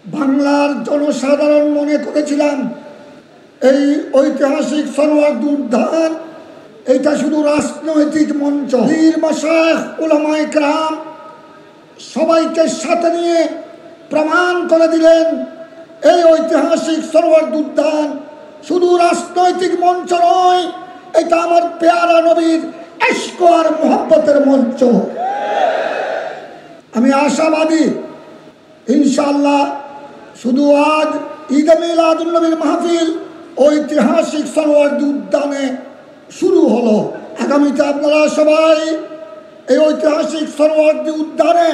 বাংলার জনসাধারণ মনে করেছিলাম এই ঐতিহাসিক সরওয়ার্দী উদ্যান এটা শুধু রাজনৈতিক মঞ্চ। পীর মাশায়েখ উলামায়ে কেরাম সবাইকে সাথে নিয়ে প্রমাণ করে দিলেন এই ঐতিহাসিক সরওয়ার্দী উদ্যান শুধু রাজনৈতিক মঞ্চ নয়, এটা আমার পেয়ারা নবীর ইশক আর মুহাব্বতের মঞ্চ। আমি আশাবাদী ইনশাআল্লাহ শুধু আজ ঈদে মিলাদুন নবীর মাহফিল ঐতিহাসিক সরওয়ার্দী উদ্যানে শুরু হলো, আগামীতে আপনারা সবাই এই ঐতিহাসিক সরওয়ার্দী উদ্যানে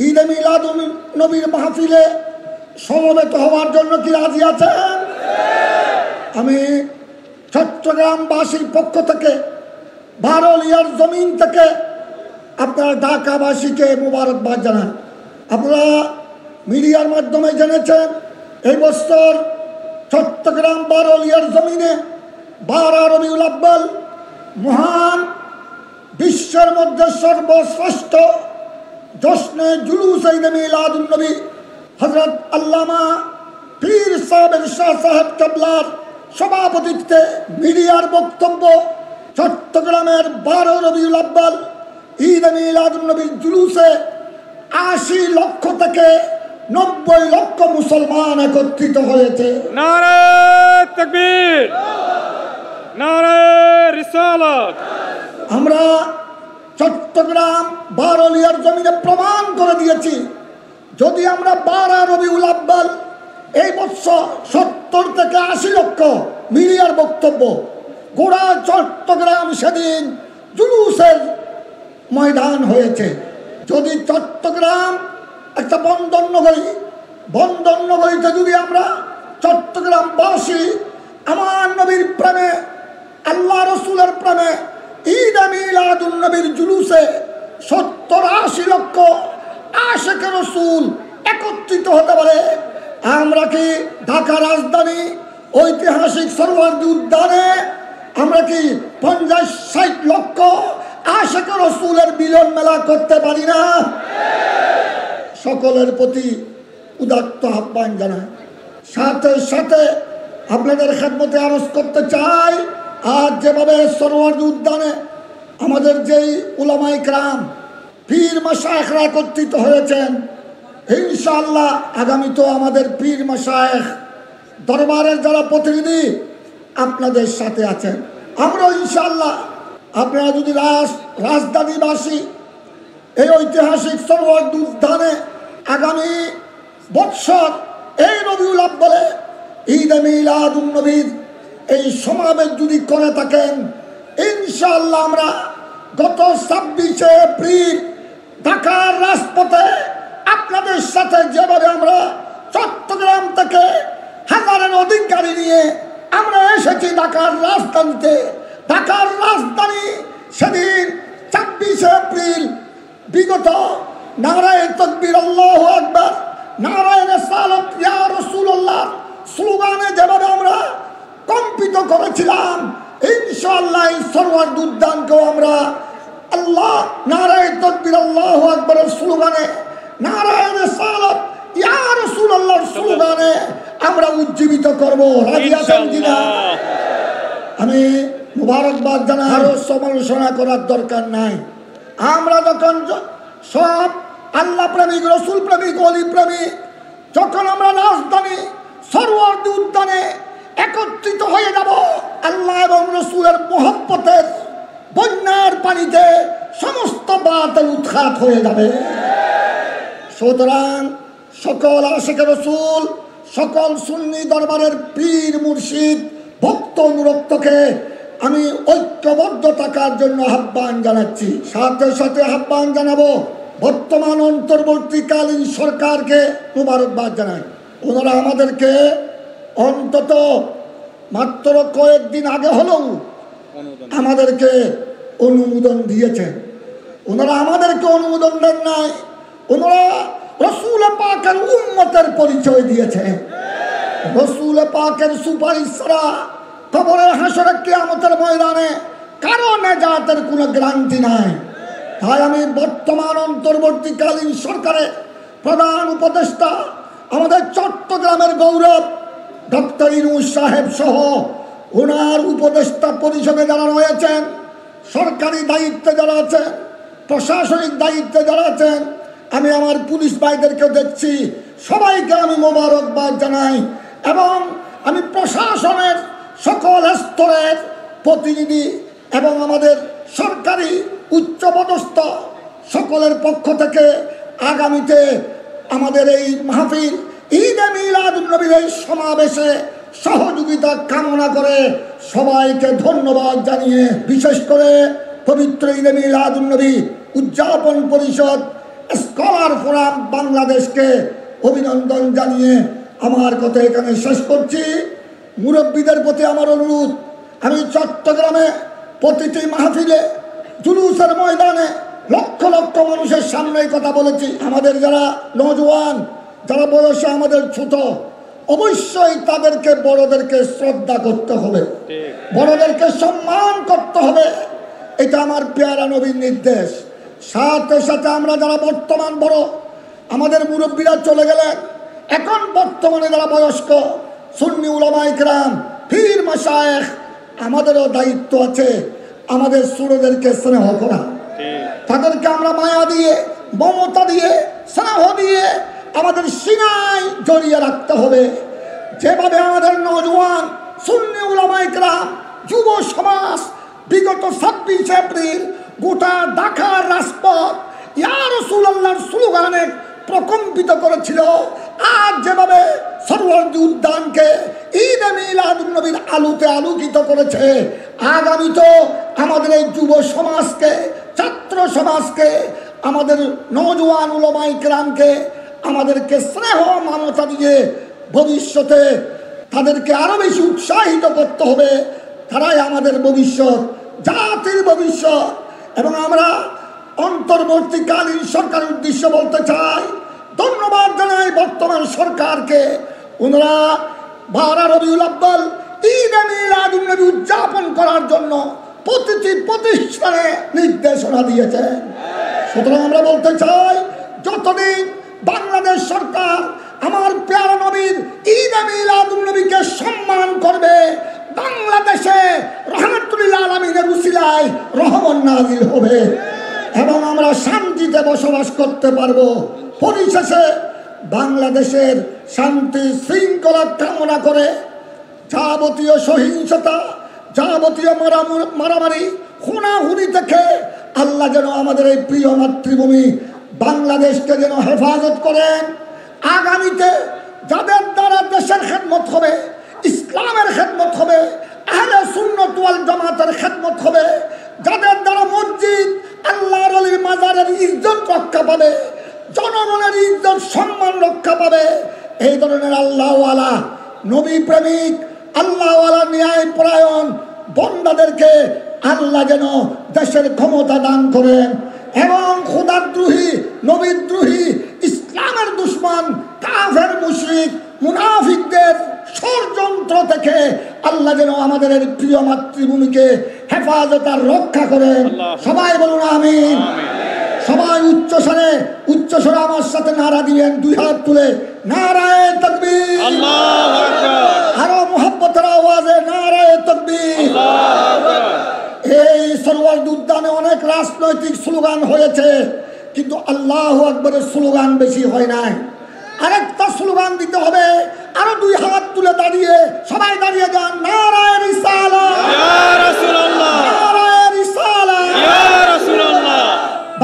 ঈদে মিলাদুন নবীর মাহফিলে সমবেত হওয়ার জন্য কি রাজি আছেন? আমি চট্টগ্রামবাসীর পক্ষ থেকে, বারলিয়ার জমিন থেকে আপনারা ঢাকাবাসীকে মুবারকবাদ জানান। আপনারা মিডিয়ার মাধ্যমে জেনেছেন এই বছর চট্টগ্রাম বারলিয়ার জমিনে 12 রবিউল আউয়াল মহান বিশ্বের মধ্যে সর্বশ্রেষ্ঠ জশ্নে জুলুস ঈদে মিলাদুন নবী হযরত আল্লামা পীর সাহেব শাহ সাহেব কেবলার সভাপতিত্বে মিডিয়ার বক্তব্য চট্টগ্রামের 12 রবিউল আউয়াল ঈদে মিলাদুন নবীর জুলুসে 80 লক্ষ থেকে 90 লক্ষ মুসলমান একত্রিত হয়েছে। নারে তাকবীর, নারে রিসালাত। আমরা চট্টগ্রাম বারলিয়ার জমিনে প্রমাণ করে দিয়েছি, যদি আমরা 12 রবিউল আউয়াল এই বছর 70 থেকে 80 লক্ষ মিডিয়ার বক্তব্য, গোড়া চট্টগ্রাম সেদিন জুলুসের ময়দান হয়েছে। যদি চট্টগ্রাম একটা বন্দর নগরীতে যদি আমরা চট্টগ্রামবাসী আমার নবীর প্রেমে, আল্লাহ রসুলের প্রেমে ঈদে মিলাদুন নবীর জুলুসে 70-80 লক্ষ আশিকে রসুল একত্রিত হতে পারে, আমরা কি ঢাকা রাজধানী ঐতিহাসিক সরওয়ার্দী উদ্যানে আমরা কি 50-60 লক্ষ আশিকে রসুলের মিলন মেলা করতে পারি না? সকলের প্রতি উদাত্ত আহ্বান জানাই। সাথে সাথে আপনাদের খেদমতে আরজ করতে চাই, আজ যেভাবে সরওয়ার্দী উদ্যানে আমাদের যেই উলামায়ে কেরাম পীর মাশায়েখরা একত্রিত হয়েছেন, ইনশাআল্লাহ আগামীতেও আমাদের পীর মাশায়েখ দরবারের যারা প্রতিনিধি আপনাদের সাথে আছেন। আমরা ইনশাআল্লাহ আপনারা যদি রাজধানীবাসী এই ঐতিহাসিক সরওয়ার্দী উদ্যানে আগামী বৎসর এই রবিউল আউয়ালে ঈদে মিলাদুন নবীর এই সমাবেশ যদি করে থাকেন, ইনশাআল্লাহ আমরা গত 26 এপ্রিল ঢাকার রাজপথে আপনাদের সাথে যেভাবে আমরা চট্টগ্রাম থেকে হাজারের অধিক গাড়ি নিয়ে আমরা এসেছি ঢাকার রাজধানীতে, ঢাকার রাজধানী সেদিন 26 এপ্রিল বিগত নারায়ে তাকবীর আল্লাহু আকবার, নারায়ে রিসালাত ইয়া রাসূলুল্লাহ স্লোগানে যেভাবে আমরা কম্পিত করেছিলাম, ইনশাআল্লাহ এই সরওয়ার্দী উদ্যানকেও আমরা আল্লাহ নারায়ে তাকবীর আল্লাহু আকবারের স্লোগানে, নারায়ে রিসালাত ইয়া রাসূলুল্লাহর স্লোগানে আমরা উজ্জীবিত করব। রাজি আছেন কিনা? আমি মুবারকবাদ জানাই। আরো সমালোচনা করার দরকার নাই। আমরা যখন সব আল্লাহ প্রেমিক, রসুল প্রেমিক, অলি প্রেমিক যখন আমরা রাজধানী সরওয়ার্দী উদ্যানে একত্রিত হয়ে যাব, আল্লাহ এবং রসুলের মুহাব্বতের বন্যার পানিতে সমস্ত বাতিল উৎখাত হয়ে যাবে। সুতরাং সকল আশিকে রসুল, সকল সুন্নি দরবারের পীর মুর্শিদ ভক্ত অনুরক্তকে আমি ঐক্যবদ্ধ থাকার জন্য আহ্বান জানাচ্ছি। সাথে সাথে আহ্বান জানাবো বর্তমান অন্তর্বর্তীকালীন সরকারকে মুবারকবাদ জানাই। ওনারা আমাদেরকে অন্তত মাত্র কয়েকদিন আগে হলেও আমাদেরকে অনুমোদন দিয়েছেন। ওনারা আমাদেরকে অনুমোদন দেন নাই, ওনারা রসুল পাকের উম্মতের পরিচয় দিয়েছে। রসুল পাকের সুপারিশ ছাড়া কবরে হাসরে কিয়ামতের ময়দানে কারো নেজাতের কোনো গ্যারান্টি নাই। তাই আমি বর্তমান অন্তর্বর্তীকালীন সরকারের প্রধান উপদেষ্টা আমাদের চট্টগ্রামের গৌরব ডক্টর ইউনূস সাহেব সহ ওনার উপদেষ্টা পরিষদে যারা রয়েছেন, সরকারি দায়িত্বে যারা আছেন, প্রশাসনিক দায়িত্বে যারা আছেন, আমি আমার পুলিশ ভাইদেরকেও দেখছি, সবাইকে আমি মোবারকবাদ জানাই। এবং আমি প্রশাসনের সকল স্তরের প্রতিনিধি এবং আমাদের সরকারি উচ্চপদস্থ সকলের পক্ষ থেকে আগামীতে আমাদের এই মাহফিল ঈদে মিলাদুন্নবীর এই সমাবেশে সহযোগিতা কামনা করে সবাইকে ধন্যবাদ জানিয়ে, বিশেষ করে পবিত্র ঈদে মিলাদুন্নবী উদযাপন পরিষদ স্কলার ফোরাম বাংলাদেশকে অভিনন্দন জানিয়ে আমার কথা এখানে শেষ করছি। মুরব্বীদের প্রতি আমার অনুরোধ, আমি চট্টগ্রামে প্রতিটি মাহফিলে, জুলুসের ময়দানে লক্ষ লক্ষ মানুষের সামনে কথা বলেছি। আমাদের যারা নওজোয়ান, যারা বয়সে আমাদের ছোট, অবশ্যই তাদেরকে বড়দেরকে শ্রদ্ধা করতে হবে, বড়দেরকে সম্মান করতে হবে। এটা আমার পেয়ারা নবীর নির্দেশ। সাথে সাথে আমরা যারা বর্তমান বড়, আমাদের মুরব্বীরা চলে গেলেন, এখন বর্তমানে যারা বয়স্ক সুন্নি উলামায়ে কেরাম, পীর মাশায়েখ, আমাদেরও দায়িত্ব আছে আমাদের ছোটদেরকে স্নেহ করা, তাদেরকে আমরা মায়া দিয়ে, মমতা দিয়ে, স্নেহ দিয়ে আমাদের সিনায় জড়িয়ে রাখতে হবে। যেভাবে আমাদের নওজোয়ান সুন্নি উলামায়ে কেরাম, যুব সমাজ বিগত 26 এপ্রিল গোটা ঢাকার রাজপথ ইয়া রাসূলুল্লাহর স্লোগানে প্রকম্পিত করেছিল, আজ যেভাবে সরওয়ার্দী উদ্যানকে ঈদে মিলাদুন্নবীর আলোতে আলোকিত করেছে, আগামী তো আমাদের এই যুব সমাজকে, ছাত্র সমাজকে, আমাদের নওজোয়ান উলামায়ে কেরামকে আমাদেরকে স্নেহ মমতা দিয়ে ভবিষ্যতে তাদেরকে আরো বেশি উৎসাহিত করতে হবে। তারাই আমাদের ভবিষ্যৎ, জাতির ভবিষ্যৎ। এবং আমরা অন্তর্বর্তীকালীন সরকারের উদ্দেশ্যে বলতে চাই, ধন্যবাদ জানাই বর্তমান সরকারকে। ওনারা 12 রবিউল আউয়াল ঈদে মিলাদুন্নবী উদযাপন করার জন্য প্রতিটি প্রতিষ্ঠানে নির্দেশনা দিয়েছেন। সুতরাং আমরা বলতে চাই, যতদিন বাংলাদেশ সরকার আমার পেয়ারা নবীর ঈদে মিলাদুন্নবীকে সম্মান করবে, বাংলাদেশে রহমতুল্লাহ আলামিনের উসিলায় রহমত নাযিল হবে এবং আমরা শান্তিতে বসবাস করতে পারবো। পরিশেষে বাংলাদেশের শান্তি শৃঙ্খলা কামনা করে যাবতীয় সহিংসতা, যাবতীয় মারামারি, খুনাখুনি থেকে আল্লাহ যেন আমাদের এই প্রিয় মাতৃভূমি বাংলাদেশকে যেন হেফাজত করেন। আগামীতে যাদের দ্বারা দেশের খেদমত হবে, ইসলামের খেদমত হবে, আহলে সুন্নাত ওয়াল জামাতের খেদমত হবে, যাদের দ্বারা মসজিদ, আল্লাহর ওলির মাজারের ইজ্জত রক্ষা পাবে, জনগণের ইজ্জত সম্মান রক্ষা পাবে, এই ধরনের আল্লাহওয়ালা, নবী প্রেমিক, আল্লাহওয়ালা, ন্যায় পরায়ণ বন্দাদেরকে আল্লাহ যেন দেশের ক্ষমতা দান করেন এবং খোদাদ্রোহী, নবীদ্রোহী, ইসলামের দুশমন, কাফের, মুশরিক, মুনাফিকদের ষড়যন্ত্র থেকে আল্লাহ যেন আমাদের প্রিয় মাতৃভূমিকে হেফাজত আর রক্ষা করেন। সবাই বলুন আমিন। সবাই উচ্চস্বরে আমার সাথে নারা দিবেন, 2 হাত তুলে নারায়ে তাকবীর, আল্লাহু আকবার, আরো মুহাব্বতের আওয়াজে নারায়ে তাকবীর, আল্লাহু আকবার। এই সরওয়ার্দী উদ্যানে অনেক রাজনৈতিক স্লোগান হয়েছে, কিন্তু আল্লাহু আকবারের স্লোগান বেশি হয় নাই। আরেকটা স্লোগান দিতে হবে, আরো 2 হাত তুলে দাঁড়িয়ে সবাই দাঁড়িয়ে যান, নারায়ে রিসালাত, ইয়া রাসূলুল্লাহ, নারায়ে রিসালাত, ইয়া রাসূলুল্লাহ।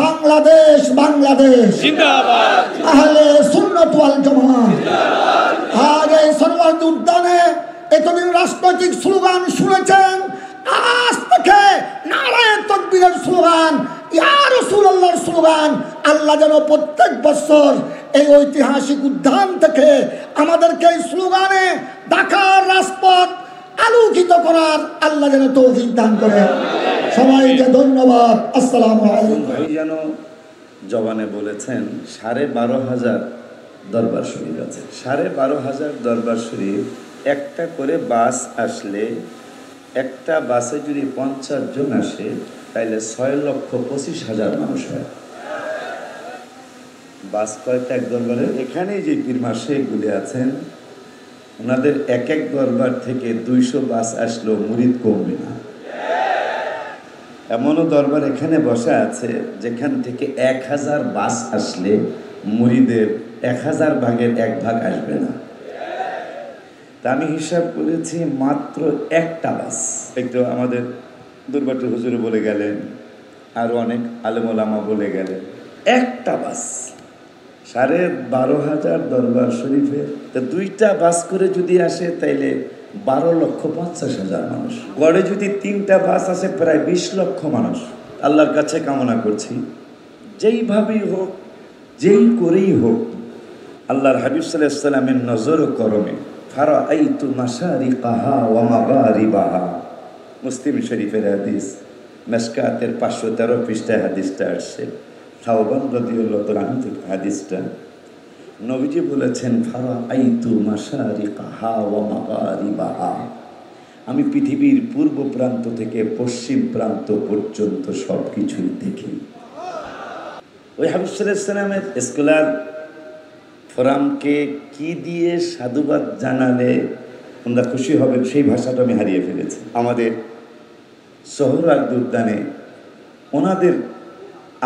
বাংলাদেশ, বাংলাদেশ জিন্দাবাদ, আহলে সুন্নাত ওয়াল জামাত জিন্দাবাদ। আজ এই সরওয়ার্দী উদ্যানে এতদিন রাজনৈতিক স্লোগান শুনেছেন, আজ থেকে নারায়ে তাকবীরের স্লোগান, ইয়া রাসূলুল্লাহর স্লোগান আল্লাহ যেন প্রত্যেক বছর এই ঐতিহাসিক উদ্যান থেকে আমাদেরকে এই স্লোগানে ঢাকার রাজপথ আলোকিত করার আল্লাহ যেন তৌফিক দান করেন। সবাইকে ধন্যবাদ। আসসালামু আলাইকুম। ভাই যেন জবানে বলেছেন 12,500 দরবার শরীফ আছে। 12,500 দরবার শরীফ, একটা করে বাস আসলে, একটা বাসে যদি 50 জন আসে তাইলে 6,25,000 মানুষ হয়। বাস কয়েকটা এক দরবারে, এখানে যে পীর মাশায়েখগুলি আছেন ওনাদের এক এক দরবার থেকে 200 বাস আসলেও মুরিদ কমবে না। এমনও দরবার এখানে বসা আছে যেখান থেকে 1000 বাস আসলে মুরিদের 1000 ভাগের 1 ভাগ আসবে না। তা আমি হিসাব করেছি মাত্র একটা বাস। একটু আমাদের দুর্বাটি হুজুর বলে গেলেন, আরো অনেক আলেম ওলামা বলে গেলেন, একটা বাস 12,500 দরবার শরীফে। তা 2টা বাস করে যদি আসে তাইলে 12,50,000 মানুষ। গড়ে যদি 3টা বাস আসে প্রায় 20 লক্ষ মানুষ। আল্লাহর কাছে কামনা করছি যেইভাবেই হোক, যেই করেই হোক, আল্লাহর হাবিব সাল্লাল্লাহু আলাইহি ওয়াসাল্লামের নজর ও করমে ফারাআইতু মাশারিকাহা ওয়া মাগারিবাহা। মুসলিম শরীফের হাদিস, মেশকাতের 513 পৃষ্ঠায় হাদিসটা আসছে। সাওবান রাদিয়াল্লাহু তাআলা আনহু থেকে হাদিসটা, নবীজি বলেছেন ফারাআইতু মাশারিকাহা ওয়া মাগারিবাহা, আমি পৃথিবীর পূর্ব প্রান্ত থেকে পশ্চিম প্রান্ত পর্যন্ত সব কিছুই দেখি। ওই হাবিব সাল্লাল্লাহু আলাইহি ওয়াসাল্লামের স্কলার ফোরামকে কি দিয়ে সাধুবাদ জানালে তোমরা খুশি হবেন সেই ভাষাটা আমি হারিয়ে ফেলেছি। আমাদের সোহরাওয়ার্দী উদ্যানে ওনাদের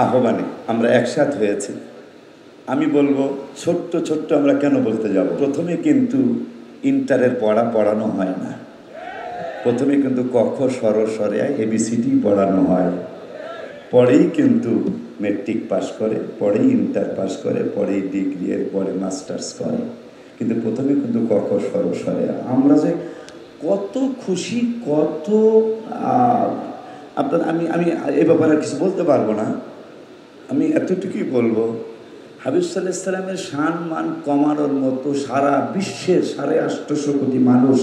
আহ্বানে আমরা একসাথ হয়েছি। আমি বলবো ছোট্ট ছোট্ট আমরা কেন বলতে যাব? প্রথমে কিন্তু ইন্টারের পড়ানো হয় না, প্রথমে কিন্তু ক খ স্বর স্বরে ABCD পড়ানো হয়, পরেই কিন্তু মেট্রিক পাস করে, পরেই ইন্টার পাস করে, পরেই ডিগ্রি, এর পরে মাস্টার্স করে, কিন্তু প্রথমে কিন্তু ক খ স্বর স্বরে। আমরা যে কত খুশি, কত আপনার আমি আমি এ ব্যাপারে আর কিছু বলতে পারবো না। আমি এতটুকুই বলবো, হাবিব সাল্লাল্লাহু আলাইহি ওয়াসাল্লামের শান মান কমানোর মতো সারা বিশ্বের 850 কোটি মানুষ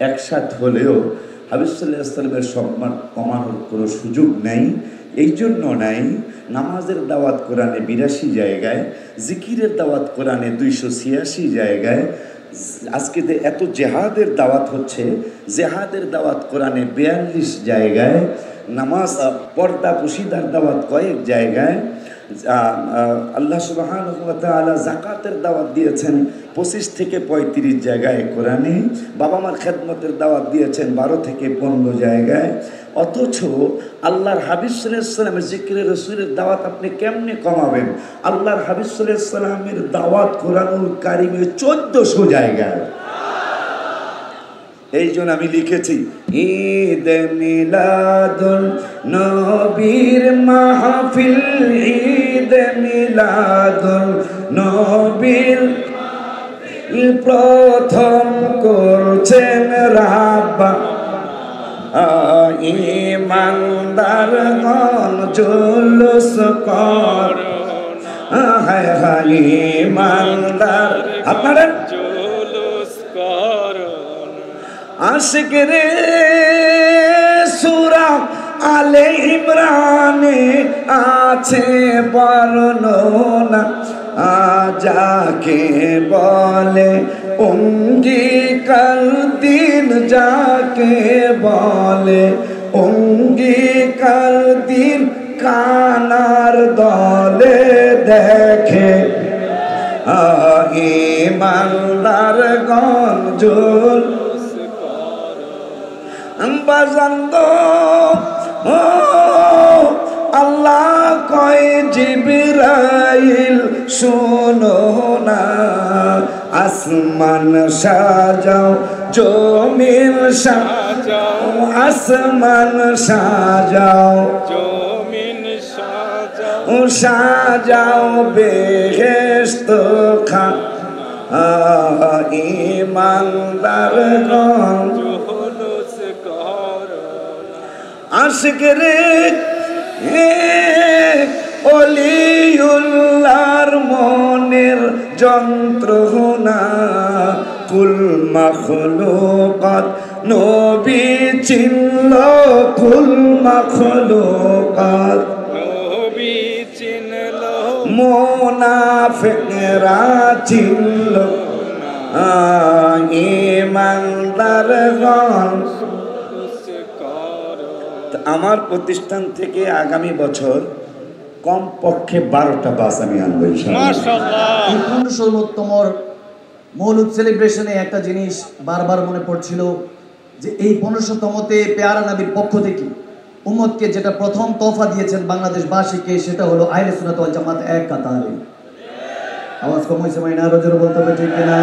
একসাথ হলেও হাবিব সাল্লাল্লাহু আলাইহি ওয়াসাল্লামের সম্মান কমানোর কোনো সুযোগ নেই। এই জন্য নাই, নামাজের দাওয়াত কোরআনে 82 জায়গায়, জিকিরের দাওয়াত কোরআনে 286 জায়গায়, আজকে এত জেহাদের দাওয়াত হচ্ছে, জেহাদের দাওয়াত কোরআনে 42 জায়গায়, নামাজ পর্দা পুশিদার দাওয়াত কয়েক জায়গায়, আল্লাহ সুবহানাহু ওয়া তাআলা যাকাতের দাওয়াত দিয়েছেন 25 থেকে 35 জায়গায় কোরআনে, বাবা মার খেদমতের দাওয়াত দিয়েছেন 12 থেকে 15 জায়গায়। অথচ আল্লাহর হাবিব সাল্লাল্লাহু আলাইহি ওয়াসাল্লামের জিকিরে রাসূলের দাওয়াত আপনি কেমনে কমাবেন? আল্লাহর হাবিব সাল্লাল্লাহু আলাইহি ওয়াসাল্লামের দাওয়াত কোরআনুল কারীমে 1400 জায়গায়। এই জন্য আমি লিখেছি ঈদ মিলাদুন নবীর মাহফিল, ঈদ মিলাদুন নবীর প্রথম করছেন রাব্বা, ইমানদারগণ জুলুস কর, হায় হায় ইমানদার আপনারা জুলুস কর। আশিক রে সূরা আলে ইমরানে আছে বর্ণনা, যাকে বলে অঙ্গীকার দিন, যাকে বলে অঙ্গীকার দিন, কানার দলে দেখে ইমানদারগণ জুলুস বাজান্দ। আল্লাহ কয় জিবরাইল শোনো না, আসমান সাজাও জমিন সাজাও, আসমান সাজাও জমিন সাজাও, সাজাও বেহেশত খা, ইমানদারগণ জুলুস কর। আশিক রে অলিউল্লাহর মনের যন্ত্রণা, কুল মাখলুকাত নবী চিনল, কুল মাখলুকাত নবী চিনল, মুনাফিকরা চিনল, ইমানদারগণ। আমার প্রতিষ্ঠান থেকে আগামী বছর কমপক্ষে 12টা বাস আমি আনবো ইনশাআল্লাহ। মাশাআল্লাহ। এই 1500তম মৌলুদ সেলিব্রেশনে একটা জিনিস বারবার মনে পড়ছিল যে এই 1500তমতে পেয়ারা নবীর পক্ষ থেকে উম্মতকে যেটা প্রথম তোহফা দিয়েছেন বাংলাদেশবাসীকে, সেটা হলো আহলে সুন্নাত ওয়াল জামাত এক কাতারে। আওয়াজ কম হয়েছে মাইনা, আরো জোরে বলতে হবে ঠিক কিনা?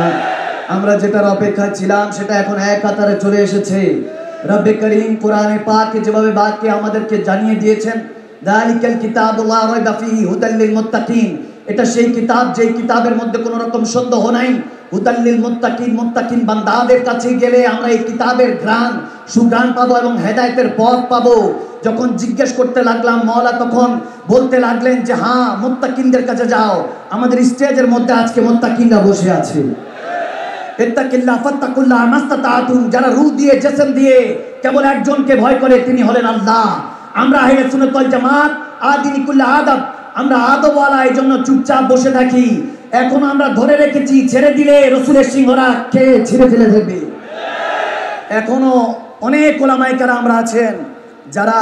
আমরা যেটার অপেক্ষা ছিলাম সেটা এখন এক কাতারে চলে এসেছে। রব্বে করিম কোরআনে পাকে যেভাবে বাক্যে আমাদেরকে জানিয়ে দিয়েছেন, যালিকাল কিতাবুল লা রাইবা ফীহি হুদাল লিল মুত্তাকিন, এটা সেই কিতাব যেই কিতাবের মধ্যে কোনো রকম সন্দেহ নাই। হুদাল লিল মুত্তাকিন, মুত্তাকিন বান্দাদের কাছে গেলে আমরা এই কিতাবের ঘ্রাণ সুঘ্রাণ পাবো এবং হেদায়েতের পথ পাবো। যখন জিজ্ঞেস করতে লাগলাম মওলা, তখন বলতে লাগলেন যে হ্যাঁ, মুত্তাকিনদের কাছে যাও। আমাদের স্টেজের মধ্যে আজকে মুত্তাকিনরা বসে আছে। ইত্তাকিল্লাহ ফাত্তাকুল্লাহ মাস্তাতাতুম, যারা রূহ দিয়ে জিসম দিয়ে কেবল একজনকে ভয় করে, তিনি হলেন আল্লাহ। আমরা আহলে সুন্নাত ওয়াল জামাত আদিনী কুল্লা আদব, আমরা আদবওয়ালা, এই জন্য চুপচাপ বসে থাকি। এখন আমরা ধরে রেখেছি, ছেড়ে দিলে রসুলের সিংহরা কে ছিঁড়ে ফেলে দেবে। এখনো অনেক ওলামায়ে কেরাম আমরা আছেন যারা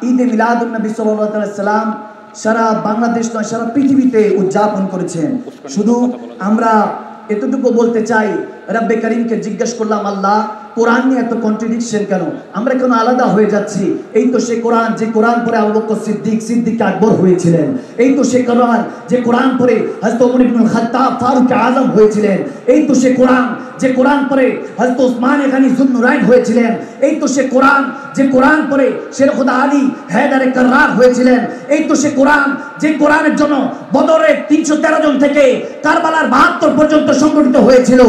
ঈদে মিলাদুন নবী সাল্লাল্লাহু আলাইহি ওয়াসাল্লাম সারা বাংলাদেশ নয় সারা পৃথিবীতে উদযাপন করেছেন। শুধু আমরা এতটুকু বলতে চাই, রব্বে করিমকে জিজ্ঞেস করলাম, আল্লাহ কোরআন নিয়ে এত কন্ট্রাডিকশন কেন, আমরা কেন আলাদা হয়ে যাচ্ছি? এই তো সে কোরআন যে কোরআন পরে আবু বকর সিদ্দিক আকবর হয়েছিলেন। এই তো সে কোরআন যে কোরআন পরে হযরত ওমর ইবনুল খাত্তাব ফারুক আজম হয়েছিলেন। এই তো সে কোরআন যে কোরআন পরে হযরত ওসমান গনি যুন্নুরাইন হয়েছিলেন। এই তো সে কোরআন যে কোরআন পরে শের খুদা আলী হায়দারে কাররার হয়েছিলেন। এই তো সে কোরআন যে কোরআনের জন্য বদরের 313 জন থেকে কারবালার 72 পর্যন্ত সংগঠিত হয়েছিল।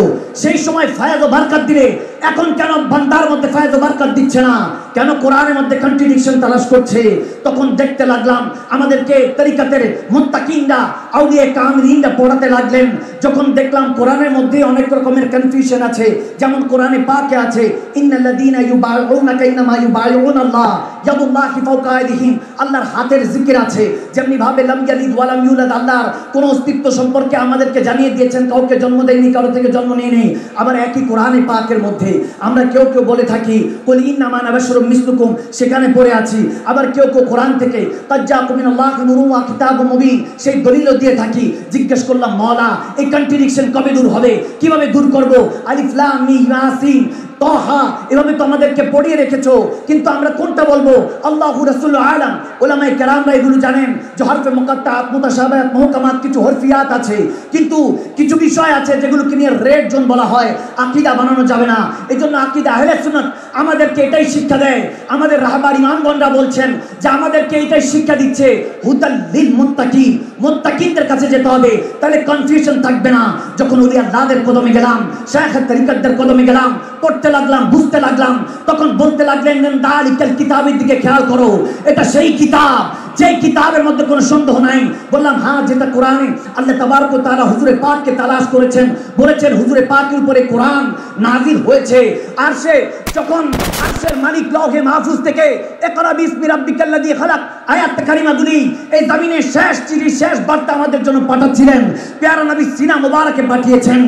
সেই সময় ফায়াজ ও বরকত দিলে এখন কেন বান্দার মধ্যে ফায়াজ ও বরকত দিচ্ছে না? কেন কোরআনের মধ্যে কন্ট্রাডিকশন তালাশ করছে? তখন দেখতে লাগলাম আমাদেরকে তরিকাতের মুত্তাকিনরা আউলিয়া কামিলিনরা পড়াতে লাগলেন। যখন দেখলাম কোরআনের মধ্যে অনেক রকমের কনফিউশন আছে, যেমন কোরআনে পাকে আছে ইন্নাল্লাযীনা ইউবাইউনাকা ইন্নামা ইউবাইউনাল্লাহ ইয়াদুল্লাহি ফাওকা আইদিহিম, আল্লাহর হাতের জিকির আছে। যেমনি ভাবে লাম ইয়ালিদ ওয়া লাম ইউলাদ, আল্লাহর কোন অস্তিত্ব সম্পর্কে আমাদেরকে জানিয়ে দিয়েছেন, কাউকে জন্ম দেয়নি, কারো থেকে জন্ম নেয়নি। আবার একই কোরআনে পাকের মধ্যে আমরা কেউ বলে থাকি কুল ইন্নামা আনা বাশারুম মিসলুকুম, সেখানে পড়ে আছি। আবার কেউ কোরআন থেকে কাদ জাআকুম মিনাল্লাহি নূরুন ওয়া কিতাবুম মুবিন, সেই দলিলও দিয়ে থাকি। জিজ্ঞেস করলাম মওলা, এই কন্ট্রাডিকশন কবে দূর হবে? কিভাবে দূর করব? আলিফ লাম মিম ইয়াসিন তাহা এভাবে তো আমাদেরকে পড়িয়ে রেখেছো, কিন্তু আমরা কোনটা বলবো? আল্লাহু রাসূলুল আলাম। উলামায়ে কেরামরা এগুলো জানেন যে হরফে মুকাত্তাআত মুতাশাবিহাত মুহকামাত কিছু হরফিয়াত আছে, কিন্তু কিছু বিষয় আছে যেগুলোকে নিয়ে রেড জোন বলা হয়। আকীদা বানানো যাবে না। এজন্য আকীদা আহলে সুন্নাত আমাদেরকে এটাই শিক্ষা দেয়। আমাদের রাহবার ইমামগণরা বলছেন যে আমাদেরকে এটাই শিক্ষা দিচ্ছে, হুদাল লিল মুত্তাকিন, মুত্তাকিনদের কাছে যেতে হবে, তাহলে কনফিউশন থাকবে না। যখন ওলি আল্লাহদের কদমে গেলাম, শায়খ তরিকতদের কদমে গেলাম, পড়তে লাগলাম, বুঝতে লাগলাম, তখন বলতে লাগলেন দালিকাল কিতাবের দিকে খেয়াল করো, এটা সেই কিতাব যে কিতাবের মধ্যে কোনো সন্দেহ নাই। বললাম হ্যাঁ, যেটা কোরআনে আল্লাহ তাবারক ওয়া তাআলা হুজুরে পাককে তালাশ করেছেন, বলেছেন হুজুরে পাকের উপরে কোরআন নাযিল হয়েছে। আর সে যখন আরশের মালিক লওহে মাহফুজ থেকে ইকরা বিসমি রাব্বিকাল্লাযী খালাক আয়াত কারিমাগুলি এই জমিনের শেষ চিঠি, শেষ বার্তা আমাদের জন্য পাঠাচ্ছিলেন, প্যারা নবী সিনা মুবারকে পাঠিয়েছেন।